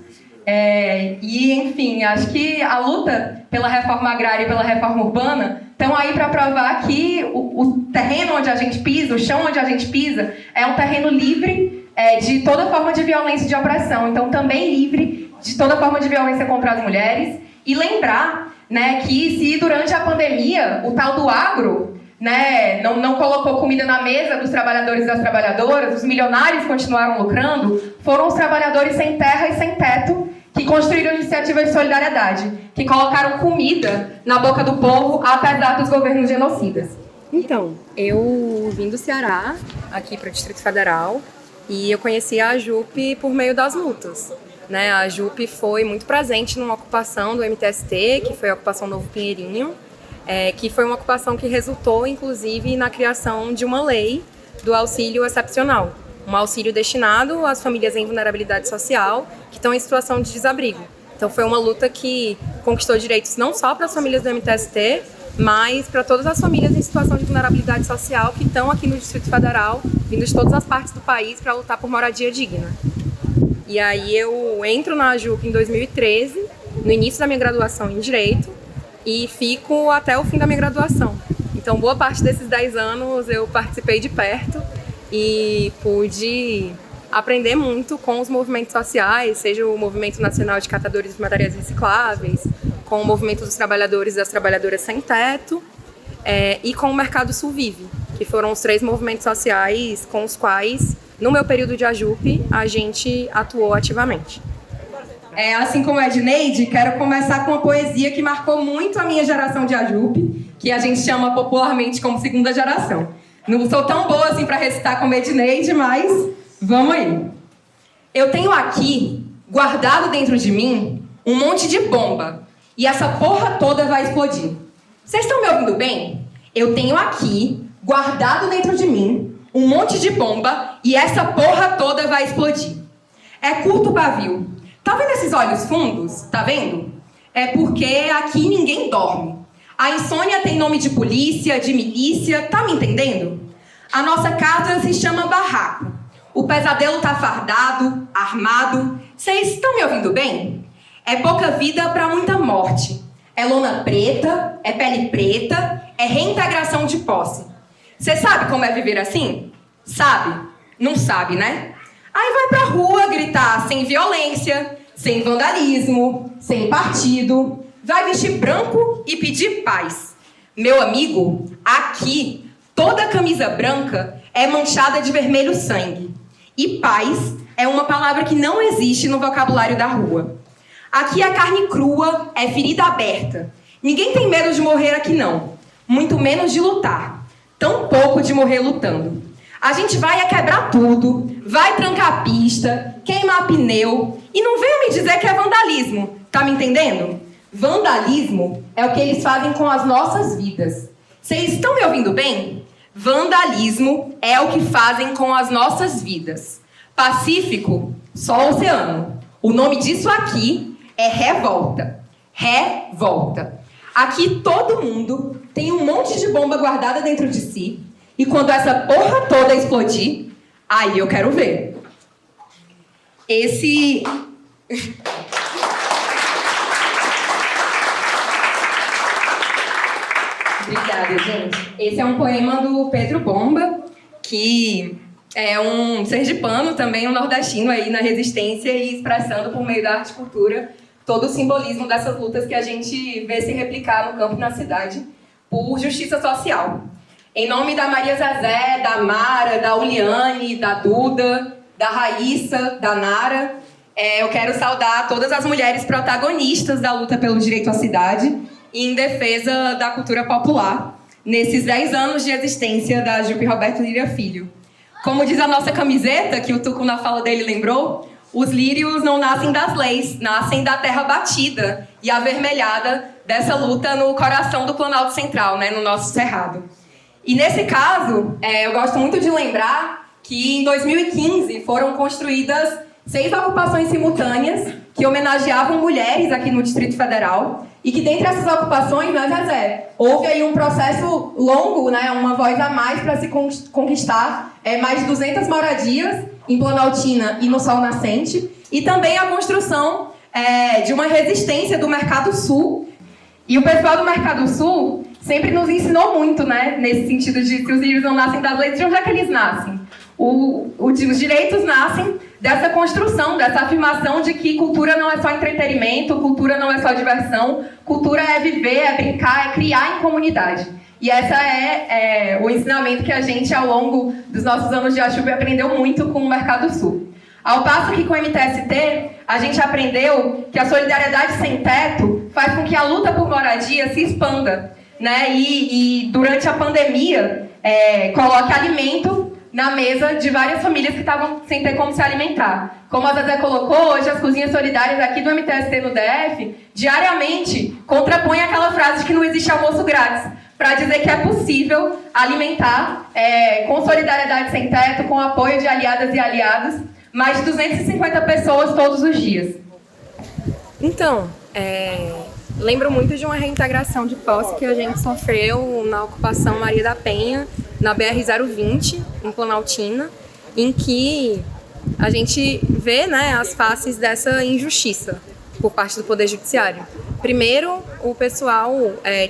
E, enfim, acho que a luta pela reforma agrária e pela reforma urbana estão aí para provar que o terreno onde a gente pisa, o chão onde a gente pisa, é um terreno livre de toda forma de violência e de opressão. Então, também livre de toda forma de violência contra as mulheres. E lembrar, né, que se durante a pandemia o tal do agro, né, não colocou comida na mesa dos trabalhadores e das trabalhadoras, os milionários continuaram lucrando, foram os trabalhadores sem terra e sem teto que construíram iniciativas de solidariedade, que colocaram comida na boca do povo, apesar dos governos genocidas. Então, eu vim do Ceará, aqui para o Distrito Federal, e eu conheci a JUP por meio das lutas. Né? A JUP foi muito presente numa ocupação do MTST, que foi a ocupação Novo Pinheirinho, que foi uma ocupação que resultou, inclusive, na criação de uma lei do auxílio excepcional. Um auxílio destinado às famílias em vulnerabilidade social que estão em situação de desabrigo. Então foi uma luta que conquistou direitos não só para as famílias do MTST, mas para todas as famílias em situação de vulnerabilidade social que estão aqui no Distrito Federal, vindo de todas as partes do país para lutar por moradia digna. E aí eu entro na JUP em 2013, no início da minha graduação em Direito, e fico até o fim da minha graduação. Então boa parte desses 10 anos eu participei de perto e pude aprender muito com os movimentos sociais, seja o Movimento Nacional de Catadores de Materiais Recicláveis, com o Movimento dos Trabalhadores e das Trabalhadoras Sem Teto e com o Mercado Sul Vive, que foram os 3 movimentos sociais com os quais, no meu período de AJUP, a gente atuou ativamente. Assim como a Edneide, quero começar com uma poesia que marcou muito a minha geração de AJUP, que a gente chama popularmente como segunda geração. Não sou tão boa assim para recitar como a Edneide, mas vamos aí. Eu tenho aqui, guardado dentro de mim, um monte de bomba. E essa porra toda vai explodir. Vocês estão me ouvindo bem? Eu tenho aqui, guardado dentro de mim, um monte de bomba e essa porra toda vai explodir. É curto o pavio. Tá vendo esses olhos fundos? Tá vendo? É porque aqui ninguém dorme. A insônia tem nome de polícia, de milícia, tá me entendendo? A nossa casa se chama barraco. O pesadelo tá fardado, armado. Vocês estão me ouvindo bem? É pouca vida pra muita morte. É lona preta, é pele preta, é reintegração de posse. Você sabe como é viver assim? Sabe? Não sabe, né? Aí vai pra rua gritar sem violência, sem vandalismo, sem partido. Vai vestir branco e pedir paz. Meu amigo, aqui, toda camisa branca é manchada de vermelho sangue. E paz é uma palavra que não existe no vocabulário da rua. Aqui a carne crua é ferida aberta. Ninguém tem medo de morrer aqui não. Muito menos de lutar. Tão pouco de morrer lutando. A gente vai quebrar tudo, vai trancar a pista, queimar pneu. E não venham me dizer que é vandalismo. Tá me entendendo? Vandalismo é o que eles fazem com as nossas vidas. Vocês estão me ouvindo bem? Vandalismo é o que fazem com as nossas vidas. Pacífico, só o oceano. O nome disso aqui é revolta. Revolta. Aqui todo mundo tem um monte de bomba guardada dentro de si. E quando essa porra toda explodir, aí eu quero ver. Obrigada, gente. Esse é um poema do Pedro Bomba, que é um sergipano, também um nordestino aí na resistência e expressando por meio da arte e cultura todo o simbolismo dessas lutas que a gente vê se replicar no campo e na cidade por justiça social. Em nome da Maria Zezé, da Mara, da Uliane, da Duda, da Raíssa, da Nara, eu quero saudar todas as mulheres protagonistas da luta pelo direito à cidade e em defesa da cultura popular, nesses 10 anos de existência da JUP Roberto Lira Filho. Como diz a nossa camiseta, que o Tuco na fala dele lembrou, os lírios não nascem das leis, nascem da terra batida e avermelhada dessa luta no coração do Planalto Central, né, no nosso cerrado. E nesse caso, eu gosto muito de lembrar que em 2015 foram construídas 6 ocupações simultâneas que homenageavam mulheres aqui no Distrito Federal e que dentre essas ocupações, né, Zezé, houve aí um processo longo, né, uma voz a mais para se conquistar mais de 200 moradias em Planaltina e no Sol Nascente, e também a construção de uma resistência do Mercado Sul. E o pessoal do Mercado Sul sempre nos ensinou muito, né, nesse sentido de se os lírios não nascem das leis, de onde é que eles nascem? Os direitos nascem dessa construção, dessa afirmação de que cultura não é só entretenimento, cultura não é só diversão, cultura é viver, é brincar, é criar em comunidade. E essa é o ensinamento que a gente, ao longo dos nossos anos de AJUP, aprendeu muito com o Mercado Sul. Ao passo que com o MTST, a gente aprendeu que a solidariedade sem teto faz com que a luta por moradia se expanda, né? E durante a pandemia, coloque alimento na mesa de várias famílias que estavam sem ter como se alimentar. Como a Zezé colocou, hoje as cozinhas solidárias aqui do MTST no DF, diariamente, contrapõem aquela frase de que não existe almoço grátis, para dizer que é possível alimentar, com solidariedade sem teto, com apoio de aliadas e aliados, mais de 250 pessoas todos os dias. Então, lembro muito de uma reintegração de posse que a gente sofreu na ocupação Maria da Penha, na BR-020, em Planaltina, em que a gente vê, né, as faces dessa injustiça por parte do Poder Judiciário. Primeiro, o pessoal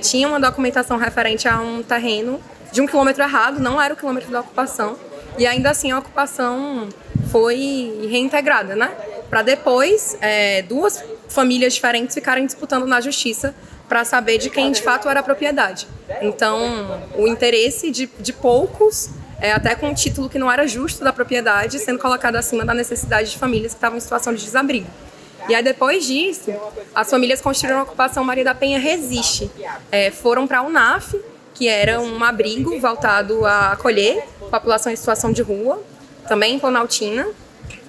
tinha uma documentação referente a um terreno de 1 quilômetro errado, não era o quilômetro da ocupação, e ainda assim a ocupação foi reintegrada, né? Para depois 2 famílias diferentes ficarem disputando na justiça para saber de quem de fato era a propriedade. Então, o interesse de poucos, até com um título que não era justo da propriedade, sendo colocado acima da necessidade de famílias que estavam em situação de desabrigo. E aí, depois disso, as famílias construíram a ocupação Maria da Penha Resiste. Foram para a UNAF, que era um abrigo voltado a acolher população em situação de rua, também em Planaltina,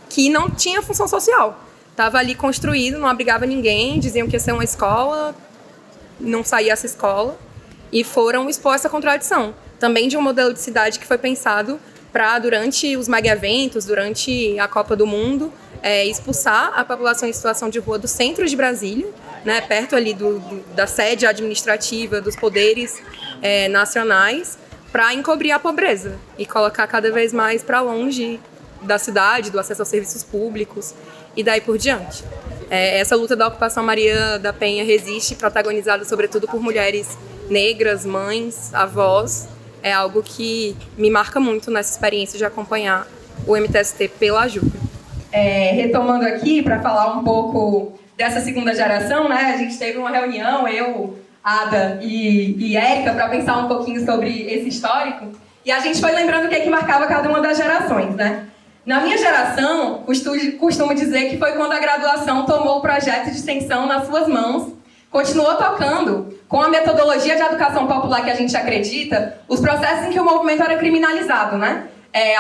que não tinha função social. Estava ali construído, não abrigava ninguém, diziam que ia ser uma escola, não saía essa escola, e foram expor essa contradição. Também de um modelo de cidade que foi pensado para, durante os mega-eventos, durante a Copa do Mundo, expulsar a população em situação de rua do centro de Brasília, né, perto ali da sede administrativa, dos poderes nacionais, para encobrir a pobreza e colocar cada vez mais para longe da cidade, do acesso aos serviços públicos e daí por diante. Essa luta da ocupação Maria da Penha Resiste, protagonizada sobretudo por mulheres negras, mães, avós, é algo que me marca muito nessa experiência de acompanhar o MTST pela AJUP. Retomando aqui, para falar um pouco dessa segunda geração, né? A gente teve uma reunião, eu, Ada e Érica, para pensar um pouquinho sobre esse histórico, e a gente foi lembrando o que é que marcava cada uma das gerações, né? Na minha geração, costumo dizer que foi quando a graduação tomou o projeto de extensão nas suas mãos, continuou tocando, com a metodologia de educação popular que a gente acredita, os processos em que o movimento era criminalizado, né?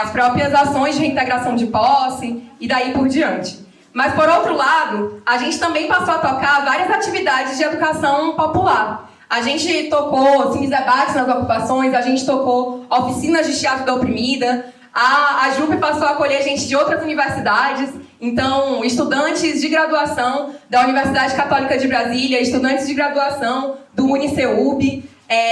As próprias ações de reintegração de posse e daí por diante. Mas, por outro lado, a gente também passou a tocar várias atividades de educação popular. A gente tocou cine-debates nas ocupações, a gente tocou oficinas de teatro da oprimida, a JUP passou a acolher gente de outras universidades, então estudantes de graduação da Universidade Católica de Brasília, estudantes de graduação do UniCeub,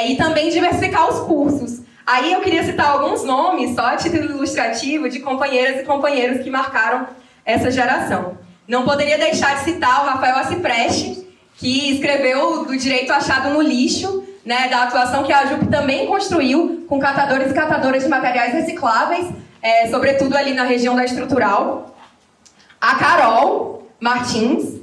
e também diversificar os cursos. Aí eu queria citar alguns nomes, só a título ilustrativo, de companheiras e companheiros que marcaram essa geração. Não poderia deixar de citar o Rafael Acipreste, que escreveu do direito achado no lixo, né, da atuação que a AJUP também construiu com catadores e catadoras de materiais recicláveis, sobretudo ali na região da Estrutural. A Carol Martins,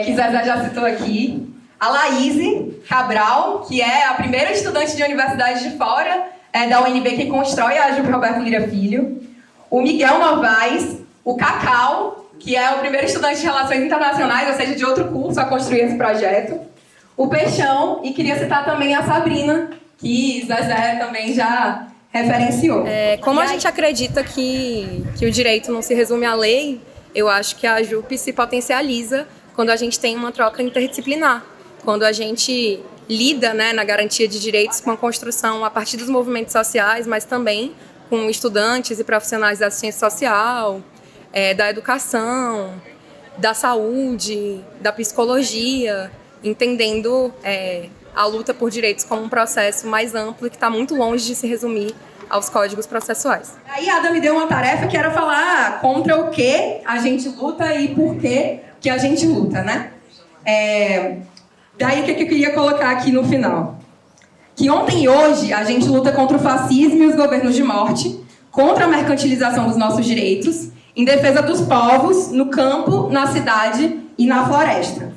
que Zezé já citou aqui. A Laíse Cabral, que é a primeira estudante de universidade de fora da UNB que constrói a AJUP Roberto Lira Filho. O Miguel Novaes, o Cacau, que é o primeiro estudante de Relações Internacionais, ou seja, de outro curso, a construir esse projeto. O Peixão, e queria citar também a Sabrina, que Zezé também já referenciou. Como a gente acredita que o direito não se resume à lei, eu acho que a AJUP se potencializa quando a gente tem uma troca interdisciplinar, quando a gente lida, né, na garantia de direitos com a construção a partir dos movimentos sociais, mas também com estudantes e profissionais da assistência social, da educação, da saúde, da psicologia, entendendo a luta por direitos como um processo mais amplo e que está muito longe de se resumir aos códigos processuais. Aí a Ada me deu uma tarefa que era falar contra o que a gente luta e por que a gente luta, né? Daí o que eu queria colocar aqui no final? Que ontem e hoje a gente luta contra o fascismo e os governos de morte, contra a mercantilização dos nossos direitos, em defesa dos povos, no campo, na cidade e na floresta.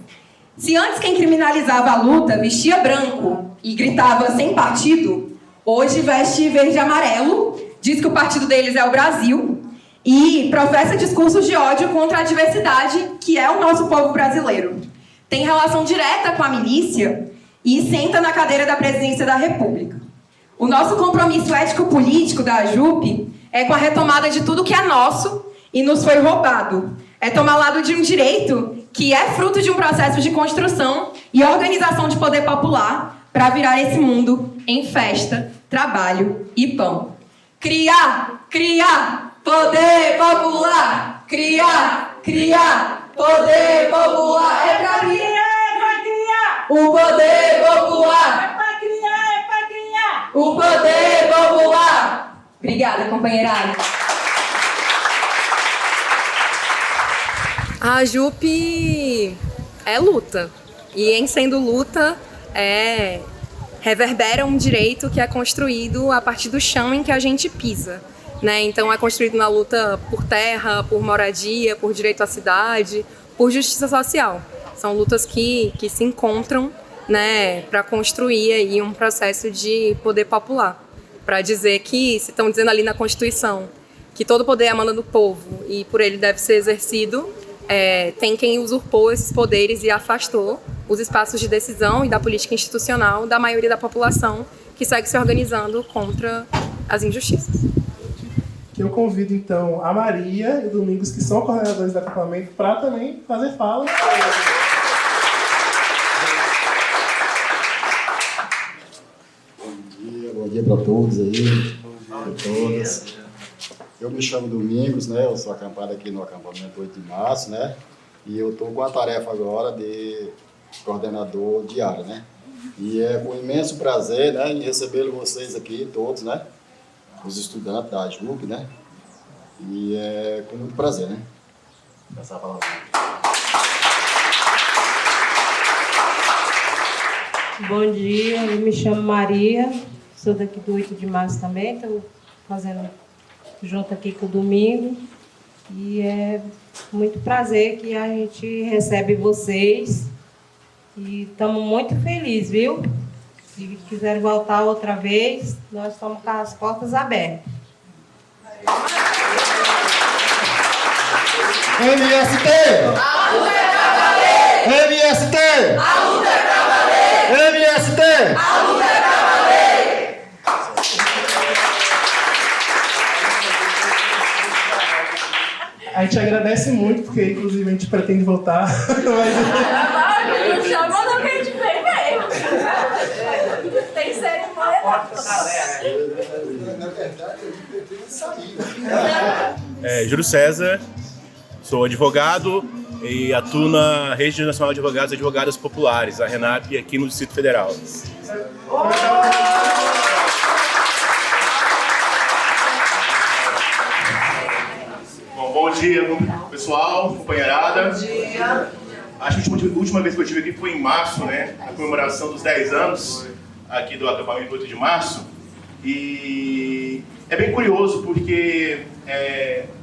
Se antes quem criminalizava a luta vestia branco e gritava sem partido, hoje veste verde e amarelo, diz que o partido deles é o Brasil e professa discursos de ódio contra a diversidade que é o nosso povo brasileiro. Tem relação direta com a milícia e senta na cadeira da presidência da República. O nosso compromisso ético-político da AJUP é com a retomada de tudo que é nosso e nos foi roubado. É tomar lado de um direito que é fruto de um processo de construção e organização de poder popular para virar esse mundo em festa, trabalho e pão. Criar, poder popular! Criar, poder popular! É pra criar! O poder popular! É pra criar! O poder popular! Obrigada, companheirada. A AJUP é luta, e em sendo luta, reverbera um direito que é construído a partir do chão em que a gente pisa, né? Então é construído na luta por terra, por moradia, por direito à cidade, por justiça social. São lutas que se encontram, né, para construir aí um processo de poder popular, para dizer que, se estão dizendo ali na Constituição, que todo poder emana do povo e por ele deve ser exercido, tem quem usurpou esses poderes e afastou os espaços de decisão e da política institucional da maioria da população que segue se organizando contra as injustiças. Eu convido, então, a Maria e o Domingos, que são coordenadores do acampamento, para também fazer fala. Bom dia para todos aí, para todas. Eu me chamo Domingos, né? Eu sou acampado aqui no acampamento 8 de março, né? E eu estou com a tarefa agora de coordenador de área, né? E é com imenso prazer, né, em receber vocês aqui, todos, né? Os estudantes da AJUP, né? E é com muito prazer, né? Passar a palavra. Bom dia, eu me chamo Maria, sou daqui do 8 de março também, estou fazendo junto aqui com o Domingo. E é muito prazer que a gente recebe vocês. E estamos muito felizes, viu? Se quiserem voltar outra vez, nós estamos com as portas abertas. MST! A luta é pra valer! MST! A luta é pra valer! MST! A luta é pra valer! A gente agradece muito, porque inclusive a gente pretende voltar. Não chama não que a gente vem mesmo. Tem cerimônia. Na verdade, a gente pretende sair. Júlio César, sou advogado e atuo na Rede Nacional de Advogados e Advogadas Populares, a RENAP, aqui no Distrito Federal. Bom dia, pessoal, companheirada. Bom dia. Acho que a última vez que eu estive aqui foi em março, né? Na comemoração dos 10 anos aqui do acampamento 8 de março, e é bem curioso porque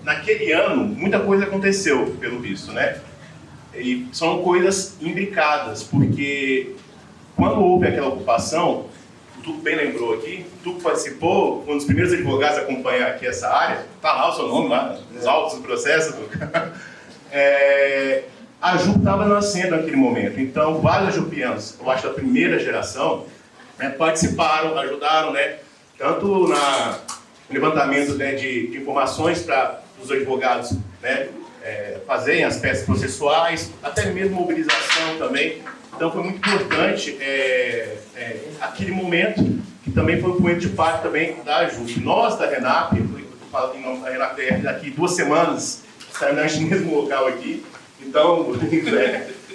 naquele ano muita coisa aconteceu, pelo visto, né? E são coisas imbricadas, porque quando houve aquela ocupação, o Tuco bem lembrou aqui, o Tuco participou, um dos primeiros advogados a acompanhar aqui essa área, está lá o seu nome, lá nos autos do processo, a JUP estava nascendo naquele momento, então vários ajupianos, eu acho da primeira geração, né, participaram, ajudaram, né, tanto no levantamento, né, de informações para os advogados, né, fazerem as peças processuais, até mesmo mobilização também. Então foi muito importante aquele momento, que também foi um momento de parte também da JUP. Nós da RENAP, eu falo em nome da RENAP, daqui 2 semanas estaremos no mesmo local aqui. Então,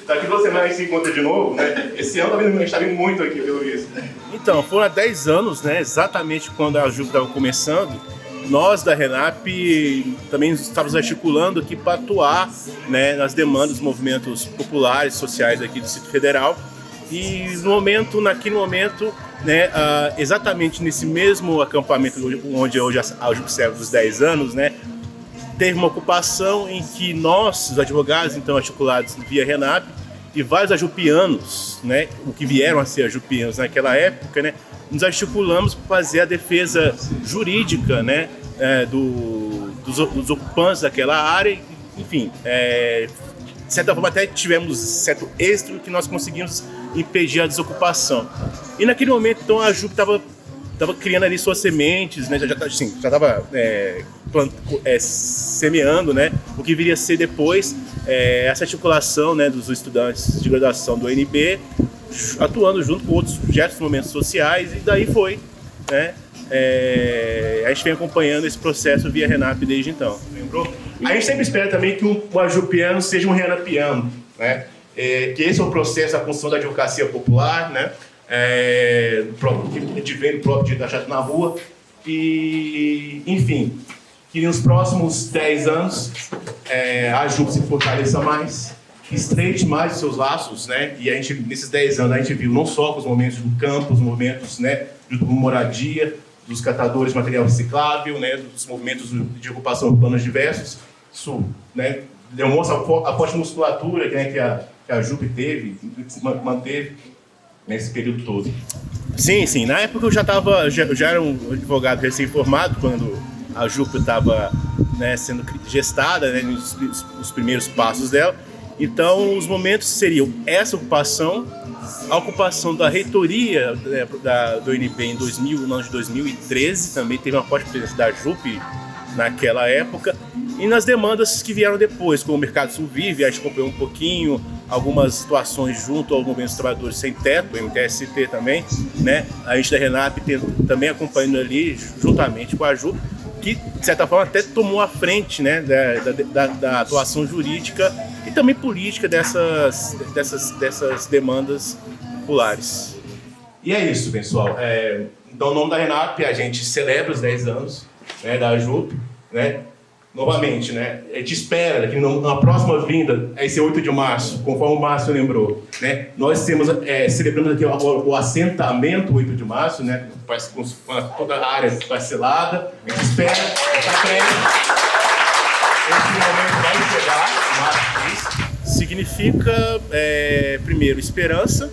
daqui 2 semanas a gente se encontra de novo, né? Esse ano a gente está vindo muito aqui, pelo visto. Então, foram há 10 anos, né? Exatamente quando a JUP estava começando. Nós da RENAP também estávamos articulando aqui para atuar, né, nas demandas dos movimentos populares, sociais aqui do Distrito Federal. E naquele momento, né, exatamente nesse mesmo acampamento onde hoje a JUP serve dos 10 anos, né, teve uma ocupação em que nós, os advogados, então articulados via RENAP, e vários ajupianos, né, o que vieram a ser ajupianos naquela época, né, nos articulamos para fazer a defesa jurídica, né, dos ocupantes daquela área. Enfim, de certa forma até tivemos certo êxito que nós conseguimos impedir a desocupação. E naquele momento, então, a JUP estava criando ali suas sementes, né, já estava semeando, né, o que viria a ser depois essa articulação, né, dos estudantes de graduação do UNB, atuando junto com outros projetos, movimentos sociais, e daí foi, né, a gente vem acompanhando esse processo via RENAP desde então. Lembrou? A gente sempre espera também que um ajupiano seja um renapiano, né, que esse é o processo da construção da advocacia popular, né, que a gente vê no próprio Direito Achado na Rua, e, enfim, que nos próximos 10 anos a JUP se fortaleça mais, estreite mais os seus laços, né? E a gente, nesses 10 anos, a gente viu não só com os movimentos do campo, os movimentos, né, de moradia, dos catadores de material reciclável, né, dos movimentos de ocupação urbana diversos, isso, né, demonstra a forte musculatura, né, que a JUP manteve nesse período todo. Sim, na época eu já era um advogado recém-formado, quando a JUP estava, né, sendo gestada, né, nos primeiros passos dela. Então, os momentos seriam essa ocupação, a ocupação da reitoria, né, do UNB em 2013, também teve uma forte presença da JUP naquela época, e nas demandas que vieram depois, como o Mercado Sul Vive, a gente acompanhou um pouquinho, algumas situações junto ao Movimento dos Trabalhadores Sem Teto, o MTST também, né? A gente da RENAP também acompanhando ali, juntamente com a JUP, que, de certa forma, até tomou a frente, né, da atuação jurídica e também política dessas demandas populares. E é isso, pessoal. Então, no nome da RENAP, a gente celebra os 10 anos, né, da JUP, né? Novamente, né, a gente espera que na próxima vinda, esse 8 de março, conforme o Márcio lembrou, né, nós celebramos aqui o assentamento 8 de março, né, com toda a área parcelada. A gente espera, esse momento vai chegar, mas significa, primeiro, esperança,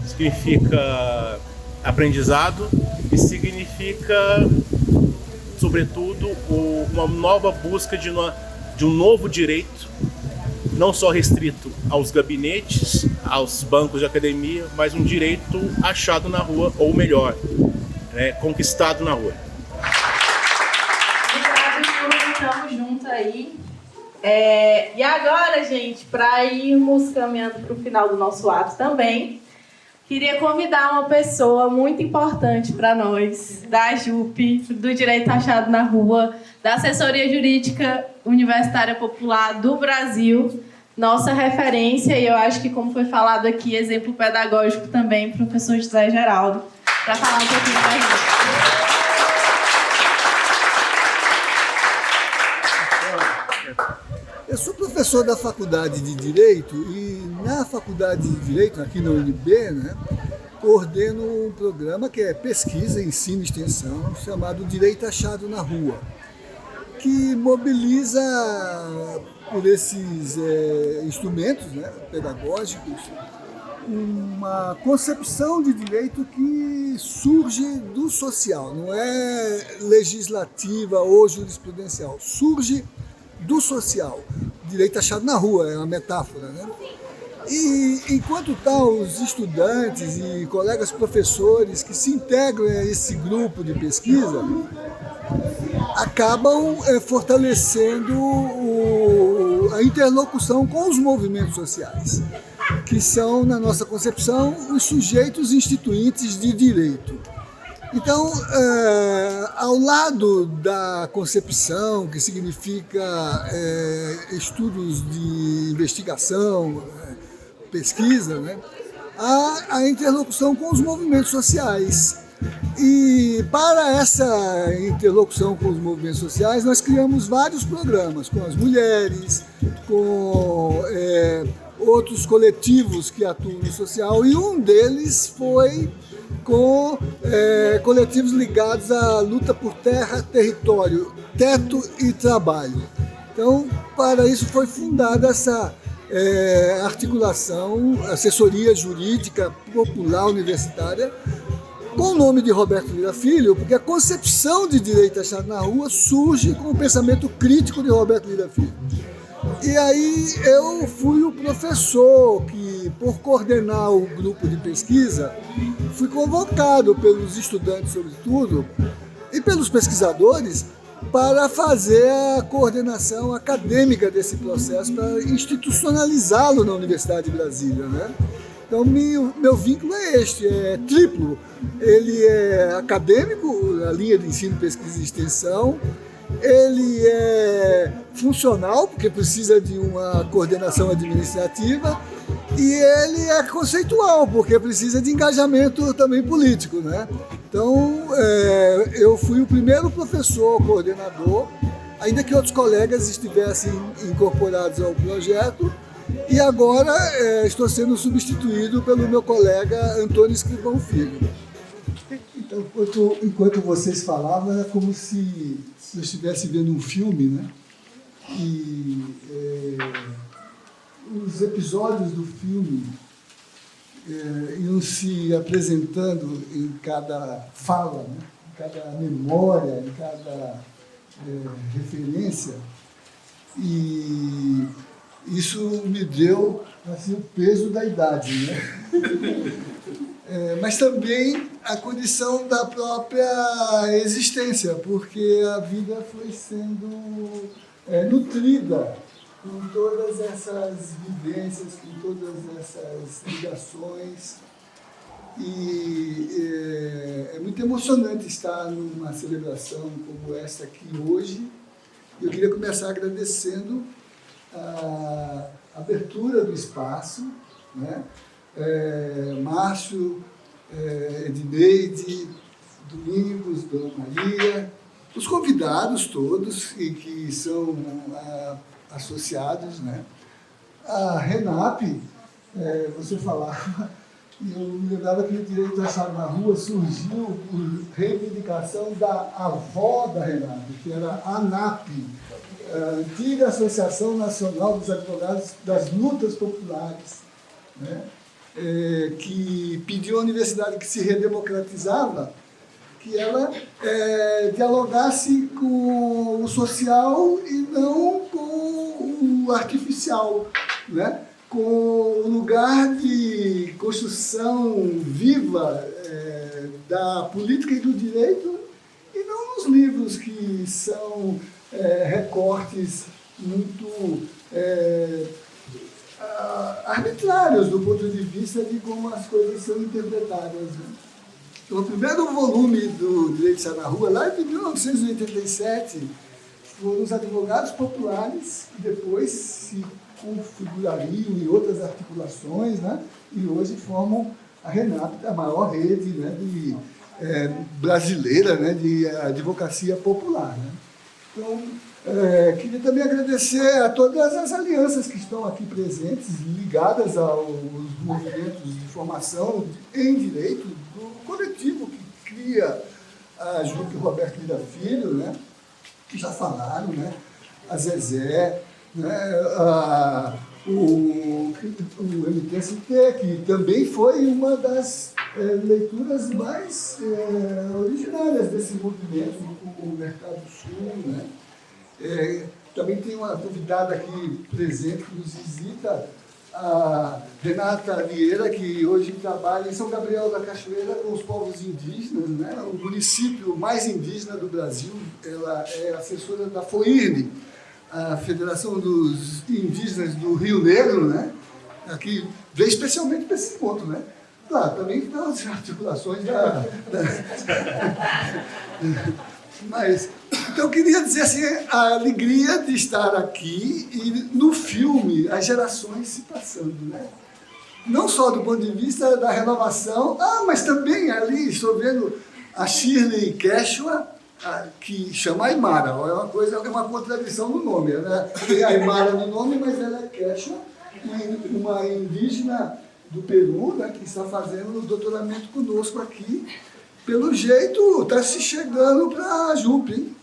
significa aprendizado e significa, sobretudo, uma nova busca de um novo direito, não só restrito aos gabinetes, aos bancos de academia, mas um direito achado na rua, ou melhor, né, conquistado na rua. Obrigada, estamos juntos aí. E agora, gente, para irmos caminhando para o final do nosso ato também, queria convidar uma pessoa muito importante para nós, da JUP, do Direito Achado na Rua, da Assessoria Jurídica Universitária Popular do Brasil, nossa referência, e eu acho que, como foi falado aqui, exemplo pedagógico também, professor José Geraldo, para falar um pouquinho para a gente. Eu sou professor da Faculdade de Direito e na Faculdade de Direito, aqui na UNB, né, coordeno um programa que é pesquisa, ensino e extensão, chamado Direito Achado na Rua, que mobiliza por esses instrumentos, né, pedagógicos, uma concepção de direito que surge do social, não é legislativa ou jurisprudencial, surge do social. Direito achado na rua, é uma metáfora, né? E, enquanto tal, os estudantes e colegas professores que se integram a esse grupo de pesquisa acabam fortalecendo a interlocução com os movimentos sociais, que são, na nossa concepção, os sujeitos instituintes de direito. Então, ao lado da concepção, que significa estudos de investigação, pesquisa, né, há a interlocução com os movimentos sociais. E para essa interlocução com os movimentos sociais, nós criamos vários programas com as mulheres, com outros coletivos que atuam no social, e um deles foi com coletivos ligados à luta por terra, território, teto e trabalho. Então, para isso foi fundada essa articulação, assessoria jurídica popular universitária, com o nome de Roberto Lira Filho, porque a concepção de direito achado na rua surge com o pensamento crítico de Roberto Lira Filho. E aí eu fui o professor que, por coordenar o grupo de pesquisa, fui convocado pelos estudantes, sobretudo, e pelos pesquisadores, para fazer a coordenação acadêmica desse processo, para institucionalizá-lo na Universidade de Brasília, né? Então, meu vínculo é este, é triplo. Ele é acadêmico, na linha de ensino, pesquisa e extensão. Ele é funcional, porque precisa de uma coordenação administrativa. E ele é conceitual, porque precisa de engajamento também político, né? Então, eu fui o primeiro professor coordenador, ainda que outros colegas estivessem incorporados ao projeto. E agora estou sendo substituído pelo meu colega Antônio Escrivão Filho. Então, enquanto vocês falavam, era como se eu estivesse vendo um filme, né? E os episódios do filme iam se apresentando em cada fala, né? Em cada memória, em cada referência. E isso me deu assim, o peso da idade, né? Mas também a condição da própria existência, porque a vida foi sendo nutrida com todas essas vivências, com todas essas ligações. E é muito emocionante estar numa celebração como essa aqui hoje. Eu queria começar agradecendo a abertura do espaço, né? Márcio, Edneide, Domingos, Dona Maria, os convidados todos e que são associados, né? A RENAP, você falava, e eu me lembrava que o direito achado na rua surgiu por reivindicação da avó da RENAP, que era a ANAP, a antiga Associação Nacional dos Advogados das Lutas Populares, né? Que pediu à universidade que se redemocratizava, que ela dialogasse com o social e não com o artificial, né? Com o lugar de construção viva da política e do direito, e não nos livros que são recortes muito arbitrários do ponto de vista de como as coisas são interpretadas, né? Então, o primeiro volume do Direito Achado na Rua, lá de 1987, foram os advogados populares que depois se configurariam em outras articulações, né? E hoje formam a RENAP, a maior rede, né, brasileira, né, de advocacia popular, né? Então, queria também agradecer a todas as alianças que estão aqui presentes, ligadas aos movimentos de formação em direito, do coletivo que cria a JUP Roberto Lira Filho, né? Que já falaram, né? A Zezé, né? O MTST, que também foi uma das leituras mais originárias desse movimento, o Mercado Sul, né? Também tem uma convidada aqui presente que nos visita, a Renata Vieira, que hoje trabalha em São Gabriel da Cachoeira com os povos indígenas, né? O município mais indígena do Brasil. Ela é assessora da FOIRN, a Federação dos Indígenas do Rio Negro, né? Aqui veio especialmente para esse ponto, né? Claro, também estão as articulações Mas, então eu queria dizer assim, a alegria de estar aqui e no filme as gerações se passando, né? Não só do ponto de vista da renovação, mas também ali estou vendo a Shirley Quechua, que chama Aymara, é uma contradição no nome, né? Tem Aymara no nome, mas ela é Quechua, uma indígena do Peru, né, que está fazendo o doutoramento conosco aqui. Pelo jeito, está se chegando para a JUP, hein?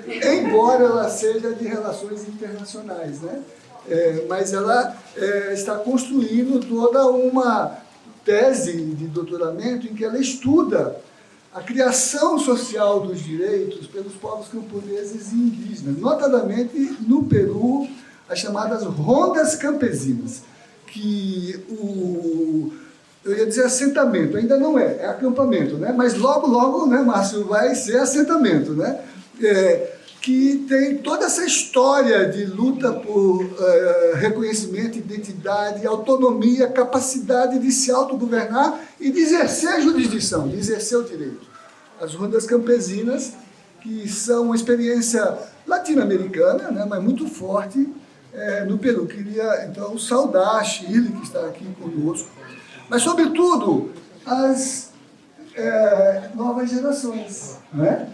Embora ela seja de relações internacionais, né? Mas ela está construindo toda uma tese de doutoramento em que ela estuda a criação social dos direitos pelos povos camponeses e indígenas, notadamente no Peru, as chamadas rondas campesinas, que eu ia dizer assentamento, ainda não é acampamento, né? Mas logo, logo, né, Márcio, vai ser assentamento, né? Que tem toda essa história de luta por reconhecimento, identidade, autonomia, capacidade de se autogovernar e de exercer a jurisdição, de exercer o direito. As rondas campesinas, que são uma experiência latino-americana, né, mas muito forte no Peru. Queria, então, saudar a Shirley, que está aqui conosco, mas, sobretudo, as novas gerações, né?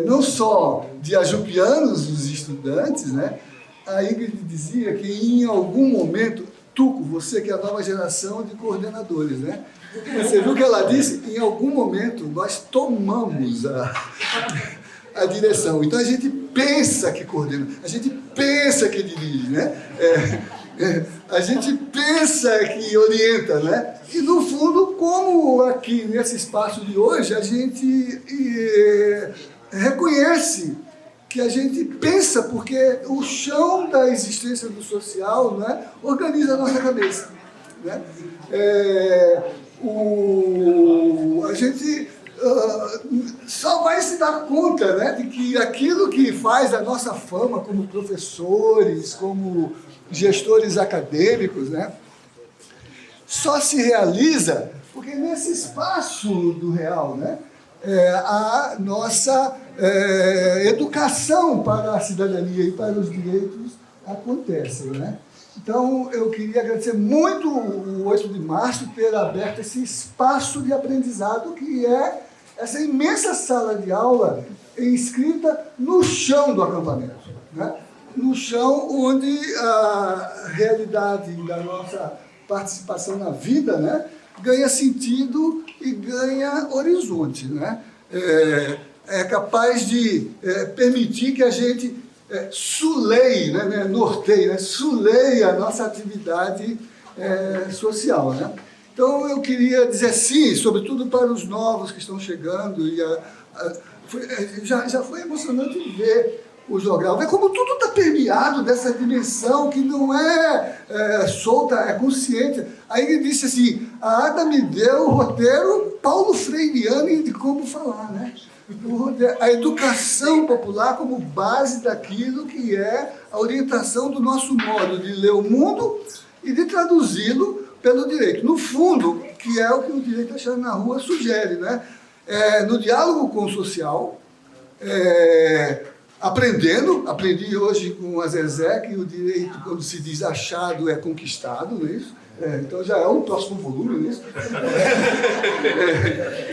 Não só de ajupianos, os estudantes, né? A Ingrid dizia que em algum momento, Tuco, você que é a nova geração de coordenadores, né? Você viu que ela disse? Em algum momento nós tomamos a direção. Então a gente pensa que coordena, a gente pensa que dirige, né? A gente pensa que orienta, né? E no fundo, como aqui nesse espaço de hoje, a gente reconhece que a gente pensa, porque o chão da existência do social, né, organiza a nossa cabeça, né? A gente só vai se dar conta, né, de que aquilo que faz a nossa fama como professores, como gestores acadêmicos, né, só se realiza porque nesse espaço do real, né, a nossa educação para a cidadania e para os direitos acontece, né? Então, eu queria agradecer muito o 8 de março ter aberto esse espaço de aprendizado que é essa imensa sala de aula inscrita no chão do acampamento, né? No chão onde a realidade da nossa participação na vida, né, ganha sentido e ganha horizonte, né? É capaz de permitir que a gente suleie, né, norteie, né, suleie a nossa atividade social, né? Então, eu queria dizer sim, sobretudo para os novos que estão chegando, e já foi emocionante ver o jogral, ver como tudo está permeado dessa dimensão que não é solta, é consciente. Aí ele disse assim, a Ada me deu o roteiro Paulo Freireano de como falar, né? A educação popular como base daquilo que é a orientação do nosso modo de ler o mundo e de traduzi-lo pelo direito. No fundo, que é o que o direito achado na rua sugere, né? No diálogo com o social, aprendi hoje com a Zezé que o direito, quando se diz achado, é conquistado, não é isso? Então já é um próximo volume nisso.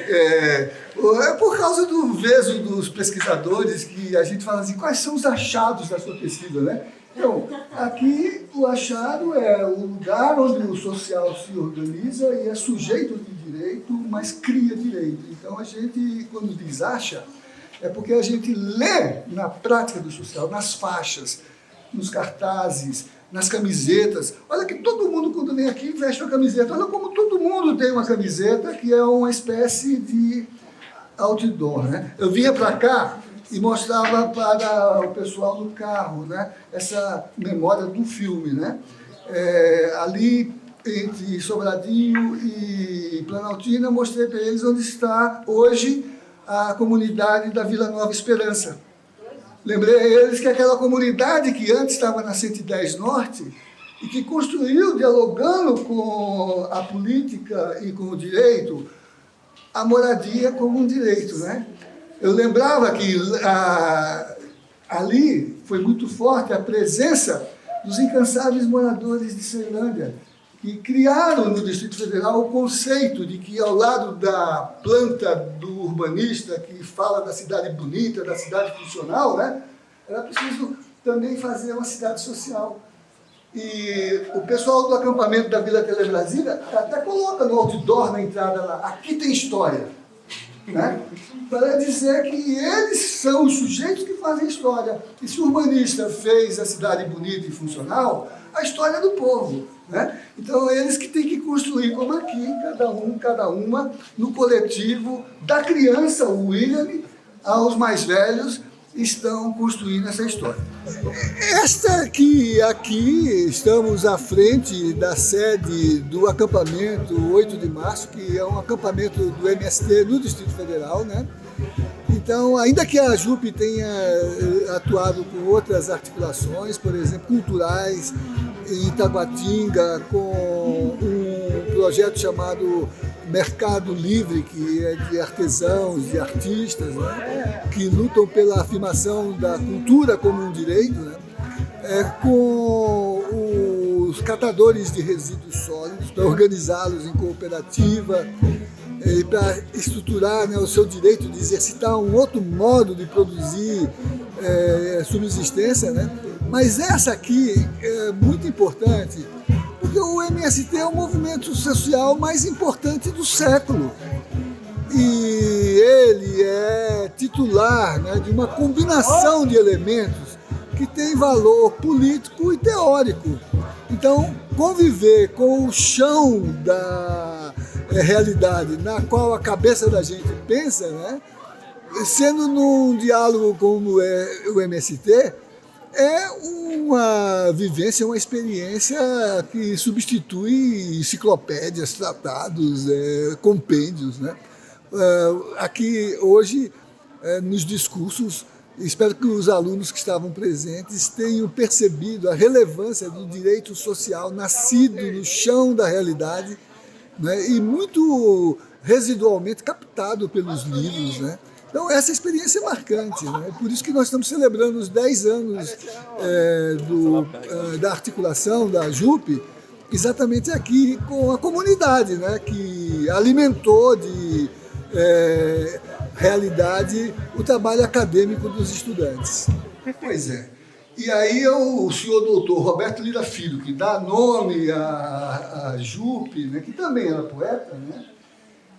É por causa do veso dos pesquisadores que a gente fala assim, quais são os achados da sua pesquisa, né? Então, aqui o achado é o lugar onde o social se organiza e é sujeito de direito, mas cria direito. Então a gente, quando diz acha, é porque a gente lê na prática do social, nas faixas, nos cartazes, nas camisetas. Olha que todo mundo, quando vem aqui, veste uma camiseta. Olha como todo mundo tem uma camiseta, que é uma espécie de outdoor, né? Eu vinha para cá e mostrava para o pessoal no carro, né? Essa memória do filme, né? Ali entre Sobradinho e Planaltina, mostrei para eles onde está hoje a comunidade da Vila Nova Esperança. Lembrei a eles que aquela comunidade que antes estava na 110 Norte e que construiu, dialogando com a política e com o direito, a moradia como um direito, né? Eu lembrava que ali foi muito forte a presença dos incansáveis moradores de Ceilândia, que criaram no Distrito Federal o conceito de que, ao lado da planta do urbanista que fala da cidade bonita, da cidade funcional, né, era preciso também fazer uma cidade social. E o pessoal do acampamento da Vila Telebrasília até coloca no outdoor na entrada lá, aqui tem história, né? Para dizer que eles são os sujeitos que fazem história. E se o urbanista fez a cidade bonita e funcional, a história é do povo, né? Então, eles que têm que construir, como aqui, cada uma, no coletivo, da criança, o William, aos mais velhos, estão construindo essa história. Esta aqui estamos à frente da sede do acampamento 8 de março, que é um acampamento do MST no Distrito Federal, né? Então, ainda que a JUP tenha atuado com outras articulações, por exemplo, culturais, em Itaguatinga, com um projeto chamado Mercado Livre, que é de artesãos, de artistas, né, que lutam pela afirmação da cultura como um direito, né, com os catadores de resíduos sólidos, para organizá-los em cooperativa, e para estruturar, né, o seu direito de exercitar um outro modo de produzir subsistência, né? Mas essa aqui é muito importante, porque o MST é o movimento social mais importante do século. E ele é titular, né, de uma combinação de elementos que tem valor político e teórico. Então, conviver com o chão da realidade na qual a cabeça da gente pensa, né, sendo num diálogo como é o MST, é uma vivência, uma experiência que substitui enciclopédias, tratados, compêndios, né? Aqui, hoje, nos discursos, espero que os alunos que estavam presentes tenham percebido a relevância do direito social nascido no chão da realidade, né? E muito residualmente captado pelos livros, né? Então, essa experiência é marcante, né? Por isso que nós estamos celebrando os 10 anos da articulação da JUP, exatamente aqui com a comunidade, né? Que alimentou de realidade o trabalho acadêmico dos estudantes. Pois é. E aí o senhor doutor Roberto Lira Filho, que dá nome à JUP, né? Que também era poeta, né?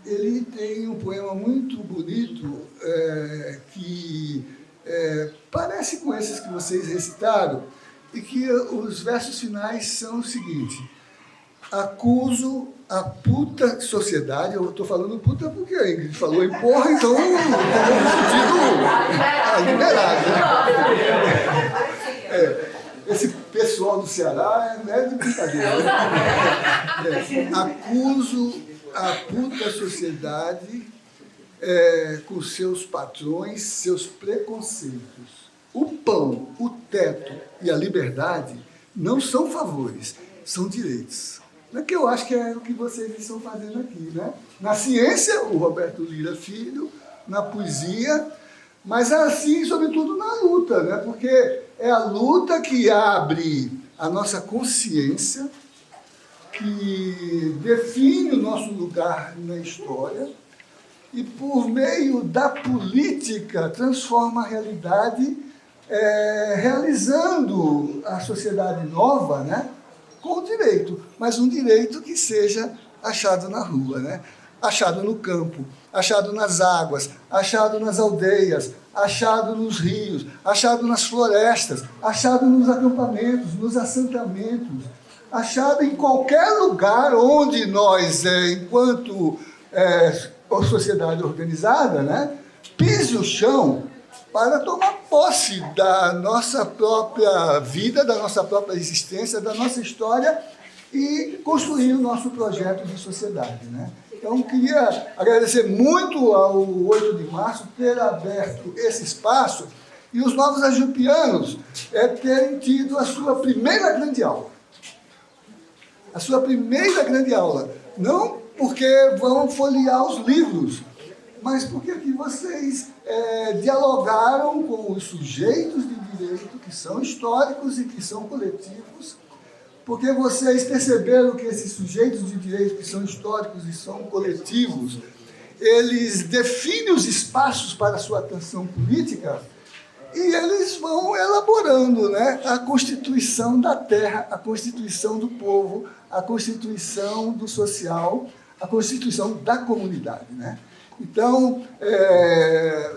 Ele tem um poema muito bonito que parece com esses que vocês recitaram, e que os versos finais são o seguinte: acuso a puta sociedade. Eu estou falando puta porque a Ingrid falou em porra, então no sentido liberado, né? Esse pessoal do Ceará não é de brincadeira, né? Acuso a puta sociedade com seus patrões, seus preconceitos. O pão, o teto e a liberdade não são favores, são direitos. Que eu acho que é o que vocês estão fazendo aqui, né? Na ciência, o Roberto Lira Filho, na poesia, mas assim, sobretudo, na luta, né? Porque é a luta que abre a nossa consciência que define o nosso lugar na história e, por meio da política, transforma a realidade, realizando a sociedade nova, né, com o direito, mas um direito que seja achado na rua, né? Achado no campo, achado nas águas, achado nas aldeias, achado nos rios, achado nas florestas, achado nos acampamentos, nos assentamentos, achado em qualquer lugar onde nós, enquanto sociedade organizada, né, pise o chão para tomar posse da nossa própria vida, da nossa própria existência, da nossa história e construir o nosso projeto de sociedade, né? Então, queria agradecer muito ao 8 de março ter aberto esse espaço e os novos ajupianos terem tido a sua primeira grande aula. A sua primeira grande aula. Não porque vão folhear os livros, mas porque aqui vocês dialogaram com os sujeitos de direito que são históricos e que são coletivos, porque vocês perceberam que esses sujeitos de direito que são históricos e são coletivos, eles definem os espaços para a sua atenção política e eles vão elaborando, né, a constituição da terra, a constituição do povo, a constituição do social, a constituição da comunidade, né? Então,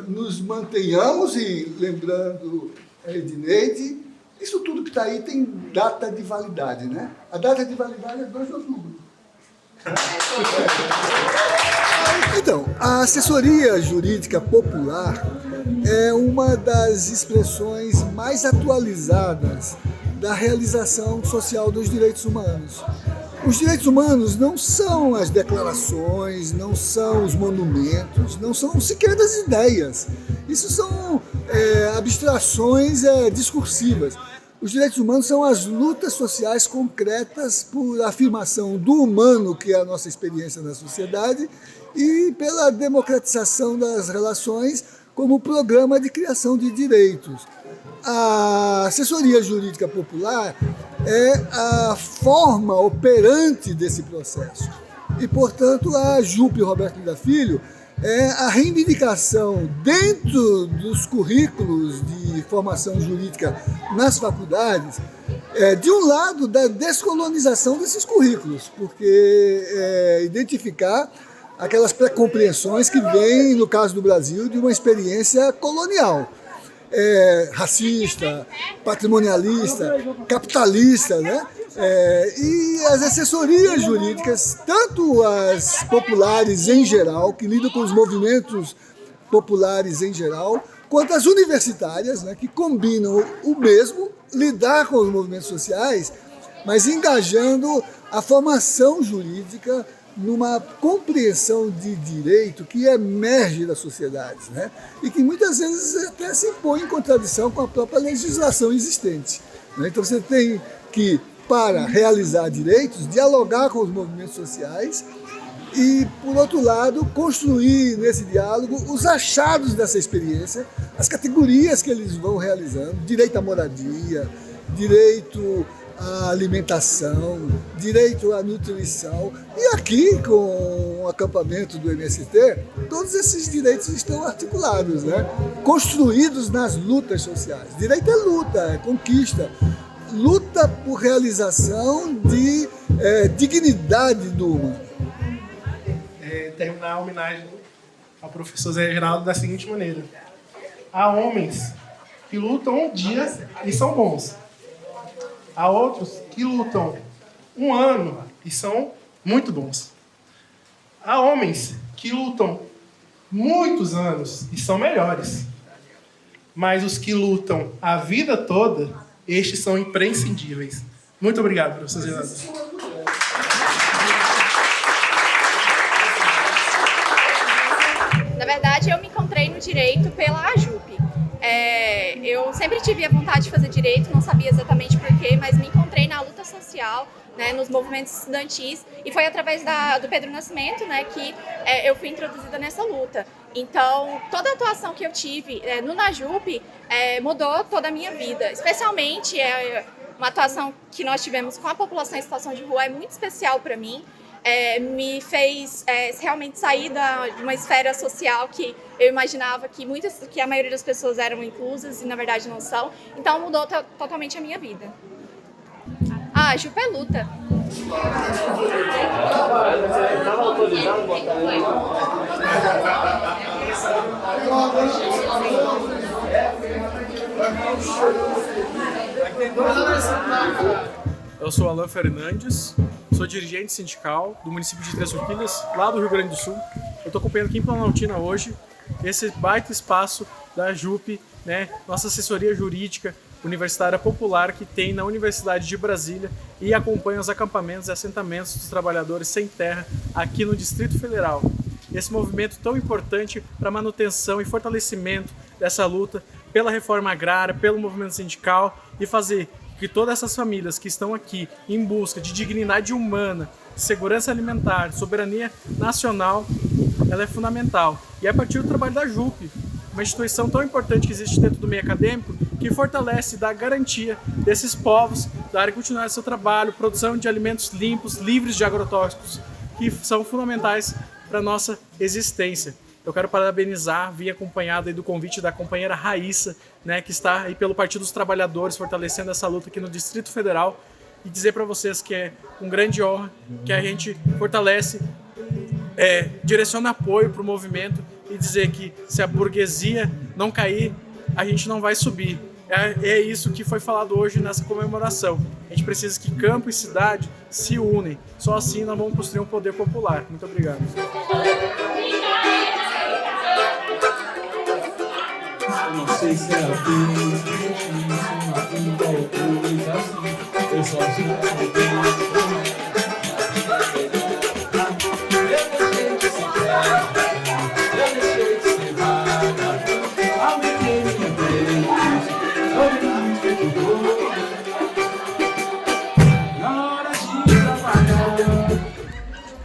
nos mantenhamos e, lembrando Edneide, isso tudo que está aí tem data de validade, né? A data de validade é 2 de outubro. Então, a assessoria jurídica popular é uma das expressões mais atualizadas da realização social dos direitos humanos. Os direitos humanos não são as declarações, não são os monumentos, não são sequer das ideias. Isso são abstrações discursivas. Os direitos humanos são as lutas sociais concretas por afirmação do humano, que é a nossa experiência na sociedade, e pela democratização das relações como programa de criação de direitos. A assessoria jurídica popular é a forma operante desse processo. E, portanto, a JUP Roberto Lira Filho é a reivindicação dentro dos currículos de formação jurídica nas faculdades, de um lado, da descolonização desses currículos, porque identificar aquelas pré-compreensões que vêm, no caso do Brasil, de uma experiência colonial. Racista, patrimonialista, capitalista, né? E as assessorias jurídicas, tanto as populares em geral, que lidam com os movimentos populares em geral, quanto as universitárias, né, que combinam o mesmo, lidar com os movimentos sociais, mas engajando a formação jurídica numa compreensão de direito que emerge das sociedades, né? E que muitas vezes até se impõe em contradição com a própria legislação existente, né? Então você tem que, para realizar direitos, dialogar com os movimentos sociais e, por outro lado, construir nesse diálogo os achados dessa experiência, as categorias que eles vão realizando, direito à moradia, direito à alimentação, direito à nutrição. E aqui, com o acampamento do MST, todos esses direitos estão articulados, né? Construídos nas lutas sociais. Direito é luta, é conquista. Luta por realização de dignidade do humano. Terminar a homenagem ao professor Zé Geraldo da seguinte maneira: há homens que lutam um dia e são bons. Há outros que lutam um ano e são muito bons. Há homens que lutam muitos anos e são melhores. Mas os que lutam a vida toda, estes são imprescindíveis. Muito obrigado, professor Geraldo. Na verdade, eu me encontrei no direito pela AJUP. Eu sempre tive a vontade de fazer direito, não sabia exatamente porquê, mas me encontrei na luta social, né, nos movimentos estudantis, e foi através do Pedro Nascimento, né, que eu fui introduzida nessa luta. Então, toda a atuação que eu tive no NAJUP mudou toda a minha vida, especialmente uma atuação que nós tivemos com a população em situação de rua é muito especial para mim. Me fez realmente sair de uma esfera social que eu imaginava que a maioria das pessoas eram inclusas e na verdade não são. Então mudou totalmente a minha vida. A JUP é luta. Eu sou Alan Fernandes, sou dirigente sindical do município de Três Forquilhas, lá do Rio Grande do Sul. Eu estou acompanhando aqui em Planaltina hoje esse baita espaço da JUP, né, nossa assessoria jurídica universitária popular que tem na Universidade de Brasília e acompanha os acampamentos e assentamentos dos trabalhadores sem terra aqui no Distrito Federal. Esse movimento tão importante para a manutenção e fortalecimento dessa luta pela reforma agrária, pelo movimento sindical e fazer que todas essas famílias que estão aqui em busca de dignidade humana, segurança alimentar, soberania nacional, ela é fundamental. E é a partir do trabalho da JUP, uma instituição tão importante que existe dentro do meio acadêmico, que fortalece e dá garantia desses povos darem continuar seu trabalho, produção de alimentos limpos, livres de agrotóxicos, que são fundamentais para a nossa existência. Eu quero parabenizar, vim acompanhado aí do convite da companheira Raíssa, né, que está aí pelo Partido dos Trabalhadores, fortalecendo essa luta aqui no Distrito Federal, e dizer para vocês que é um grande honra que a gente fortalece, direciona apoio para o movimento e dizer que se a burguesia não cair, a gente não vai subir. É isso que foi falado hoje nessa comemoração. A gente precisa que campo e cidade se unem. Só assim nós vamos construir um poder popular. Muito obrigado. Não sei se é a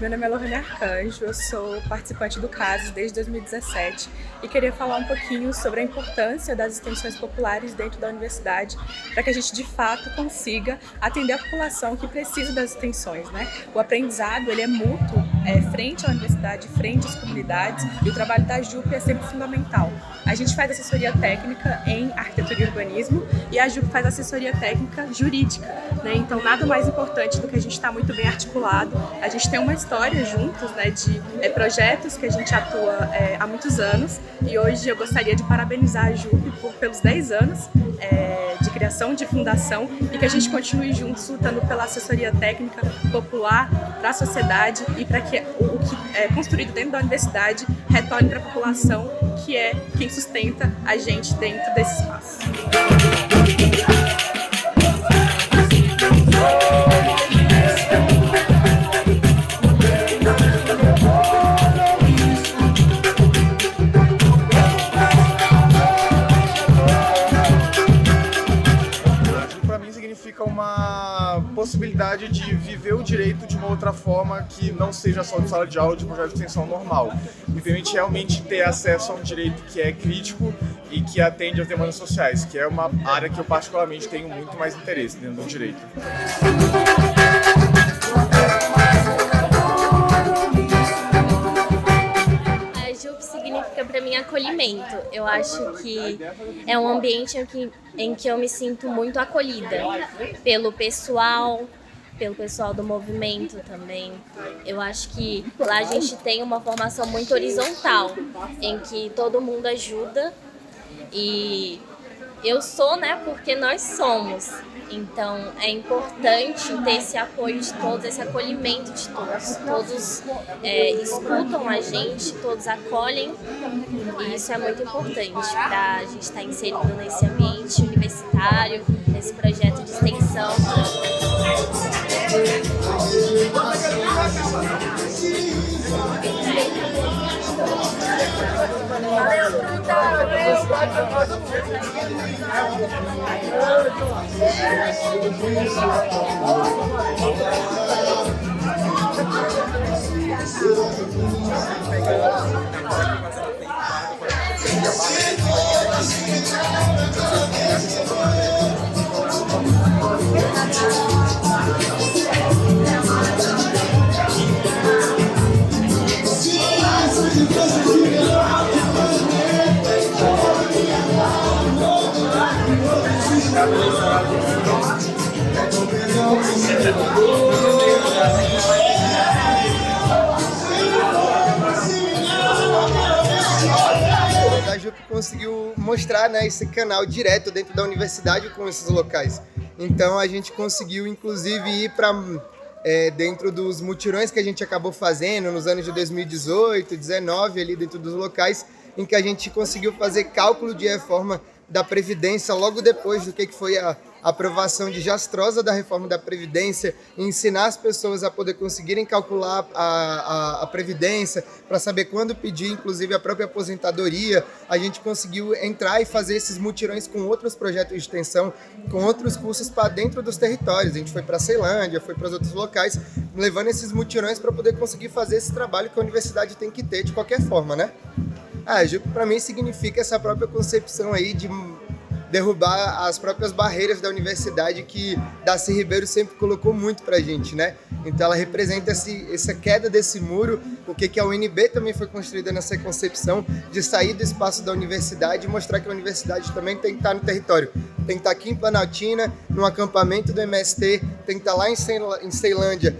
Meu nome é Lohane Arcanjo, eu sou participante do CASES desde 2017 e queria falar um pouquinho sobre a importância das extensões populares dentro da universidade para que a gente de fato consiga atender a população que precisa das extensões, né? O aprendizado ele é mútuo, frente à universidade, frente às comunidades, e o trabalho da JUP é sempre fundamental. A gente faz assessoria técnica em arquitetura e urbanismo e a JUP faz assessoria técnica jurídica, né? Então nada mais importante do que a gente estar muito bem articulado. A gente tem uma história juntos, né, de projetos que a gente atua há muitos anos, e hoje eu gostaria de parabenizar a JUP pelos 10 anos de criação, de fundação, e que a gente continue juntos lutando pela assessoria técnica popular para a sociedade e para que o que é construído dentro da universidade retorne para a população, que é quem sustenta a gente dentro desse espaço. Uma possibilidade de viver o direito de uma outra forma que não seja só de sala de aula de projeto de extensão normal. Me permite realmente ter acesso a um direito que é crítico e que atende às demandas sociais, que é uma área que eu particularmente tenho muito mais interesse dentro do direito. Significa para mim acolhimento. Eu acho que é um ambiente em que eu me sinto muito acolhida pelo pessoal do movimento também. Eu acho que lá a gente tem uma formação muito horizontal, em que todo mundo ajuda, e eu sou, né, porque nós somos. Então é importante ter esse apoio de todos, esse acolhimento de todos. Todos escutam a gente, todos acolhem, e isso é muito importante para a gente estar inserido nesse ambiente universitário, nesse projeto de extensão. Valeu. A JUP conseguiu mostrar, né, esse canal direto dentro da universidade com esses locais. Então a gente conseguiu inclusive ir para dentro dos mutirões que a gente acabou fazendo nos anos de 2018, 2019, ali dentro dos locais, em que a gente conseguiu fazer cálculo de reforma da Previdência logo depois do que foi a aprovação desastrosa da reforma da Previdência, e ensinar as pessoas a poder conseguirem calcular a Previdência, para saber quando pedir, inclusive, a própria aposentadoria. A gente conseguiu entrar e fazer esses mutirões com outros projetos de extensão, com outros cursos para dentro dos territórios. A gente foi para a Ceilândia, foi para os outros locais, levando esses mutirões para poder conseguir fazer esse trabalho que a universidade tem que ter de qualquer forma, né? A JUP, para mim, significa essa própria concepção aí de derrubar as próprias barreiras da universidade que Darcy Ribeiro sempre colocou muito pra gente, né? Então ela representa essa queda desse muro, o que a UNB também foi construída nessa concepção de sair do espaço da universidade e mostrar que a universidade também tem que estar no território. Tem que estar aqui em Planaltina, no acampamento do MST, tem que estar lá em Ceilândia,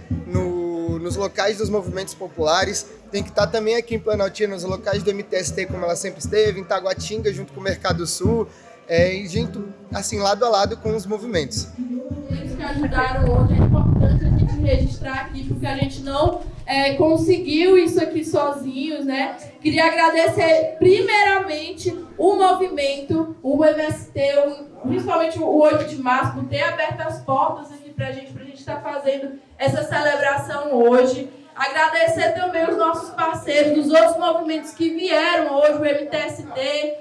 nos locais dos movimentos populares, tem que estar também aqui em Planaltina, nos locais do MTST, como ela sempre esteve, em Taguatinga, junto com o Mercado Sul, e junto, assim, lado a lado com os movimentos. Eles que ajudaram hoje, é importante a gente registrar aqui, porque a gente não conseguiu isso aqui sozinhos, né? Queria agradecer primeiramente o movimento, o MST, principalmente o 8 de março, por ter aberto as portas aqui pra gente estar fazendo essa celebração hoje. Agradecer também os nossos parceiros dos outros movimentos que vieram hoje, o MTST,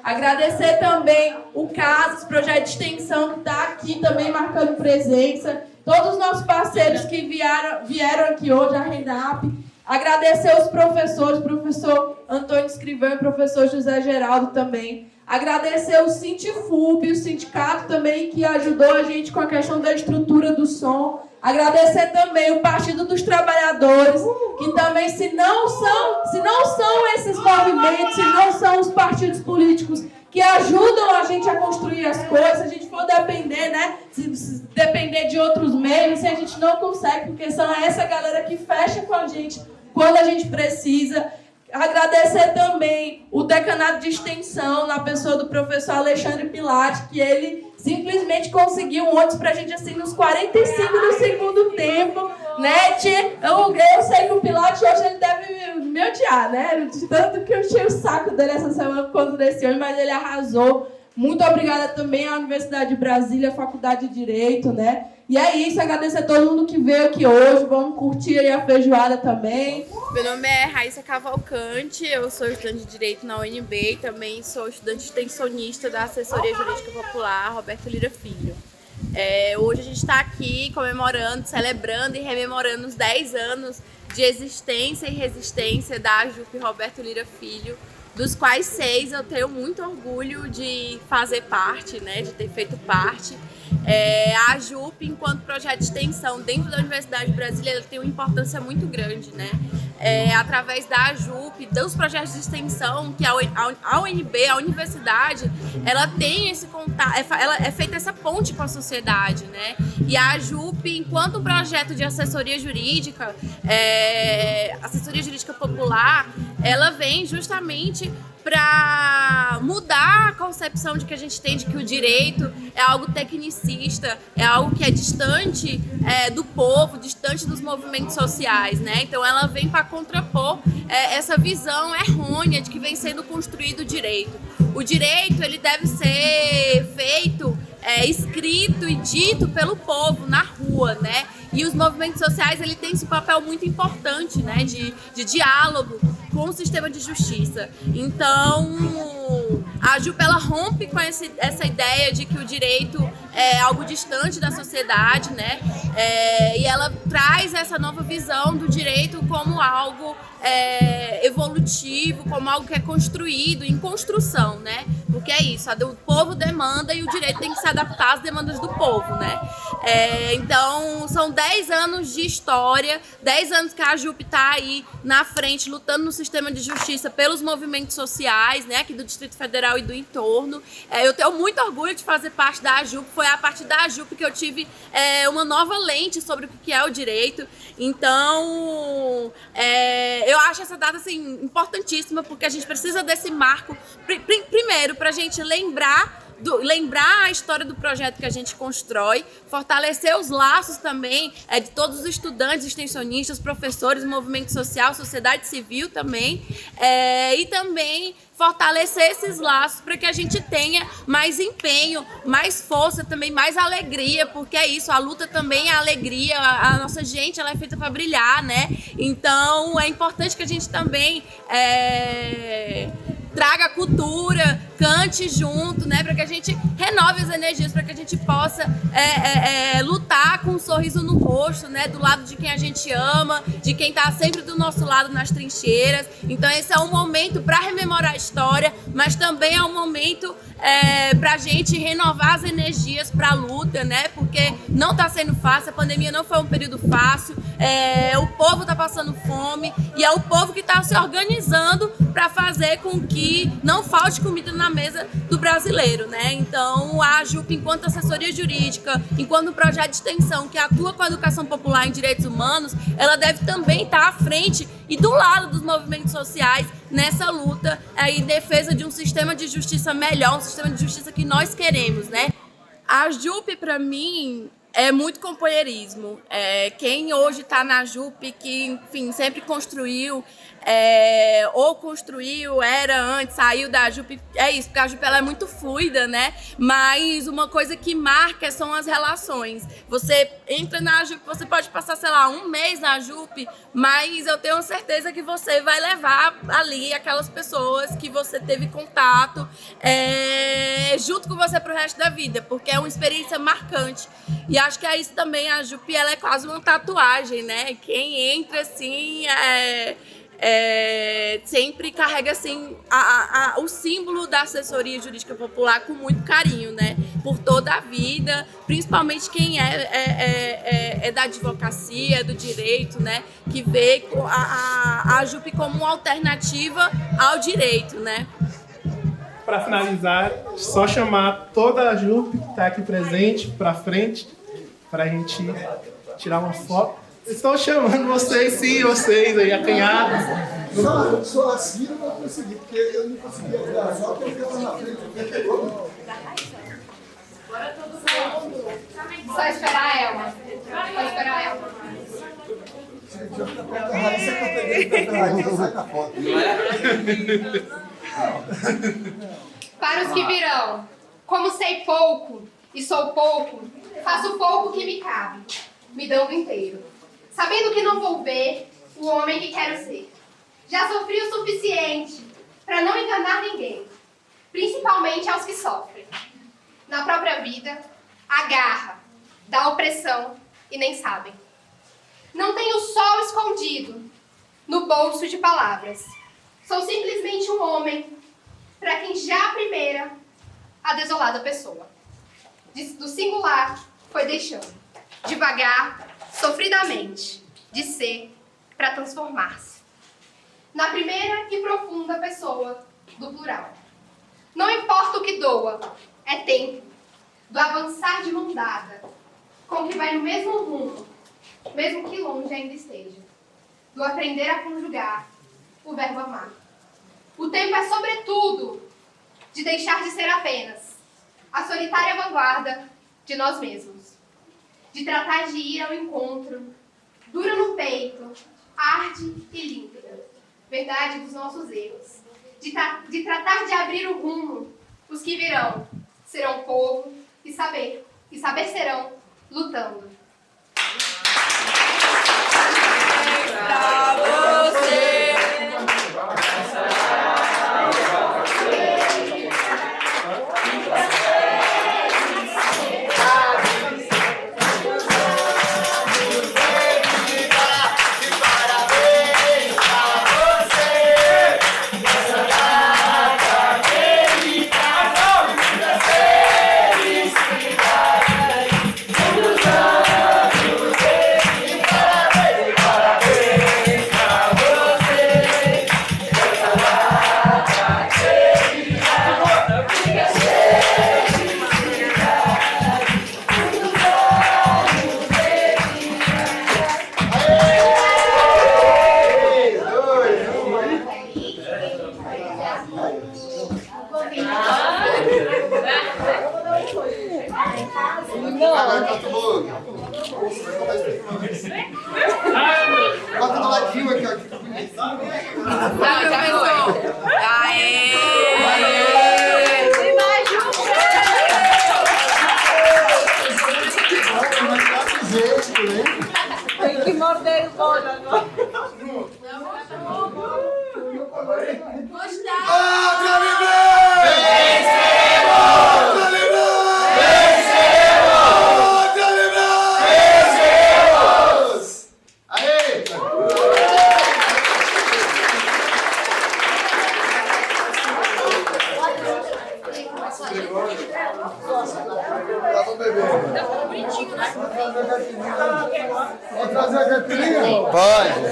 agradecer também o CASAS, projeto de extensão, que está aqui também marcando presença, todos os nossos parceiros que vieram aqui hoje, a RENAP, agradecer os professores, professor Antônio Escrivão e professor José Geraldo também, agradecer o Sintifub, o sindicato também que ajudou a gente com a questão da estrutura do som. Agradecer também o Partido dos Trabalhadores, que também, se não são esses movimentos, se não são os partidos políticos que ajudam a gente a construir as coisas, se a gente for depender, né, se depender de outros meios, a gente não consegue, porque são essa galera que fecha com a gente quando a gente precisa. Agradecer também o decanato de extensão, na pessoa do professor Alexandre Pilate, que ele simplesmente conseguiu um ônibus pra gente assim nos 45 do segundo tempo, né? Eu sei que o Pilate hoje ele deve me odiar, né? De tanto que eu enchei o saco dele essa semana por conta desse ônibus, mas ele arrasou. Muito obrigada também à Universidade de Brasília, à Faculdade de Direito, né? E é isso, agradecer a todo mundo que veio aqui hoje. Vamos curtir aí a feijoada também. Meu nome é Raíssa Cavalcante, eu sou estudante de Direito na UNB e também sou estudante extensionista da Assessoria Jurídica Popular Roberto Lira Filho. Hoje a gente está aqui comemorando, celebrando e rememorando os 10 anos de existência e resistência da AJUP Roberto Lira Filho, dos quais 6 eu tenho muito orgulho de fazer parte, né, de ter feito parte. A AJUP, enquanto projeto de extensão dentro da Universidade de Brasília, ela tem uma importância muito grande, né? Através da AJUP, dos projetos de extensão, que a UNB, a universidade, ela tem esse contato, ela é feita essa ponte com a sociedade, né? E a AJUP, enquanto um projeto de assessoria jurídica popular, ela vem justamente para mudar a concepção de que a gente tem de que o direito é algo tecnicista, é algo que é distante do povo, distante dos movimentos sociais, né? Então ela vem para contrapor essa visão errônea de que vem sendo construído o direito. O direito, ele deve ser feito, escrito e dito pelo povo na rua, né? E os movimentos sociais, ele tem esse papel muito importante, né? De diálogo com o sistema de justiça. Então, a AJUP, ela rompe com essa ideia de que o direito é algo distante da sociedade, né? E ela traz essa nova visão do direito como algo evolutivo, como algo que é construído, em construção, né? Porque é isso, o povo demanda e o direito tem que se adaptar às demandas do povo, né? Então, são 10 anos de história, 10 anos que a JUP está aí na frente, lutando no sistema de justiça pelos movimentos sociais, né? Aqui do Distrito Federal e do entorno. Eu tenho muito orgulho de fazer parte da JUP, foi a partir da JUP que eu tive uma nova lente sobre o que é o direito. Então, eu acho essa data assim, importantíssima, porque a gente precisa desse marco, primeiro, para a gente lembrar a história do projeto que a gente constrói, fortalecer os laços também de todos os estudantes, extensionistas, professores, movimento social, sociedade civil também, e também fortalecer esses laços para que a gente tenha mais empenho, mais força, também mais alegria, porque é isso, a luta também é alegria, a nossa gente ela é feita para brilhar, né? Então é importante que a gente também traga cultura, cante junto, né, para que a gente renove as energias, para que a gente possa lutar com um sorriso no rosto, né, do lado de quem a gente ama, de quem está sempre do nosso lado nas trincheiras. Então esse é um momento para rememorar a história, mas também é um momento para a gente renovar as energias para a luta, né, porque não está sendo fácil, a pandemia não foi um período fácil, o povo está passando fome e é o povo que está se organizando para fazer com que não falte comida na mesa do brasileiro, né? Então, a JUP, enquanto assessoria jurídica, enquanto projeto de extensão que atua com a educação popular em direitos humanos, ela deve também estar à frente e do lado dos movimentos sociais nessa luta em defesa de um sistema de justiça melhor, um sistema de justiça que nós queremos, né? A JUP, para mim, é muito companheirismo. Quem hoje está na JUP, que, enfim, sempre construiu, ou construiu, era antes, saiu da JUP, é isso, porque a JUP ela é muito fluida, né? Mas uma coisa que marca são as relações. Você entra na JUP, você pode passar, sei lá, um mês na JUP, mas eu tenho certeza que você vai levar ali aquelas pessoas que você teve contato junto com você pro resto da vida, porque é uma experiência marcante. E acho que é isso também, a JUP ela é quase uma tatuagem, né? Quem entra assim sempre carrega assim o símbolo da assessoria jurídica popular com muito carinho, né? Por toda a vida, principalmente quem é da advocacia, do direito, né? Que vê a JUP como uma alternativa ao direito, né? Para finalizar, só chamar toda a JUP que está aqui presente para frente, para a gente tirar uma foto. Estou chamando vocês, sim, vocês aí, acanhados. Só assim eu vou conseguir, porque eu não conseguia tirar a foto, porque eu estava na frente. Bora todo mundo. Só esperar ela. Só esperar ela. Para os que virão, como sei pouco e sou pouco, faço pouco que me cabe, me dando inteiro. Sabendo que não vou ver o homem que quero ser. Já sofri o suficiente para não enganar ninguém, principalmente aos que sofrem. Na própria vida, a garra da opressão e nem sabem. Não tenho sol escondido no bolso de palavras. Sou simplesmente um homem para quem já a primeira, a desolada pessoa. Do singular foi deixando, devagar, sofridamente, de ser para transformar-se. Na primeira e profunda pessoa do plural. Não importa o que doa, é tempo do avançar de mão dada, com que vai no mesmo rumo, mesmo que longe ainda esteja. Do aprender a conjugar o verbo amar. O tempo é, sobretudo, de deixar de ser apenas a solitária vanguarda de nós mesmos. De tratar de ir ao encontro, dura no peito, arde e límpida, verdade dos nossos erros. De tratar de abrir o rumo, os que virão serão povo e saber serão lutando. Pra você. Parabéns pra Agora tá tudo. Bota do ladinho aqui, ó. Não, já pensou? Aê! Tem que morder o bolo agora. Pode.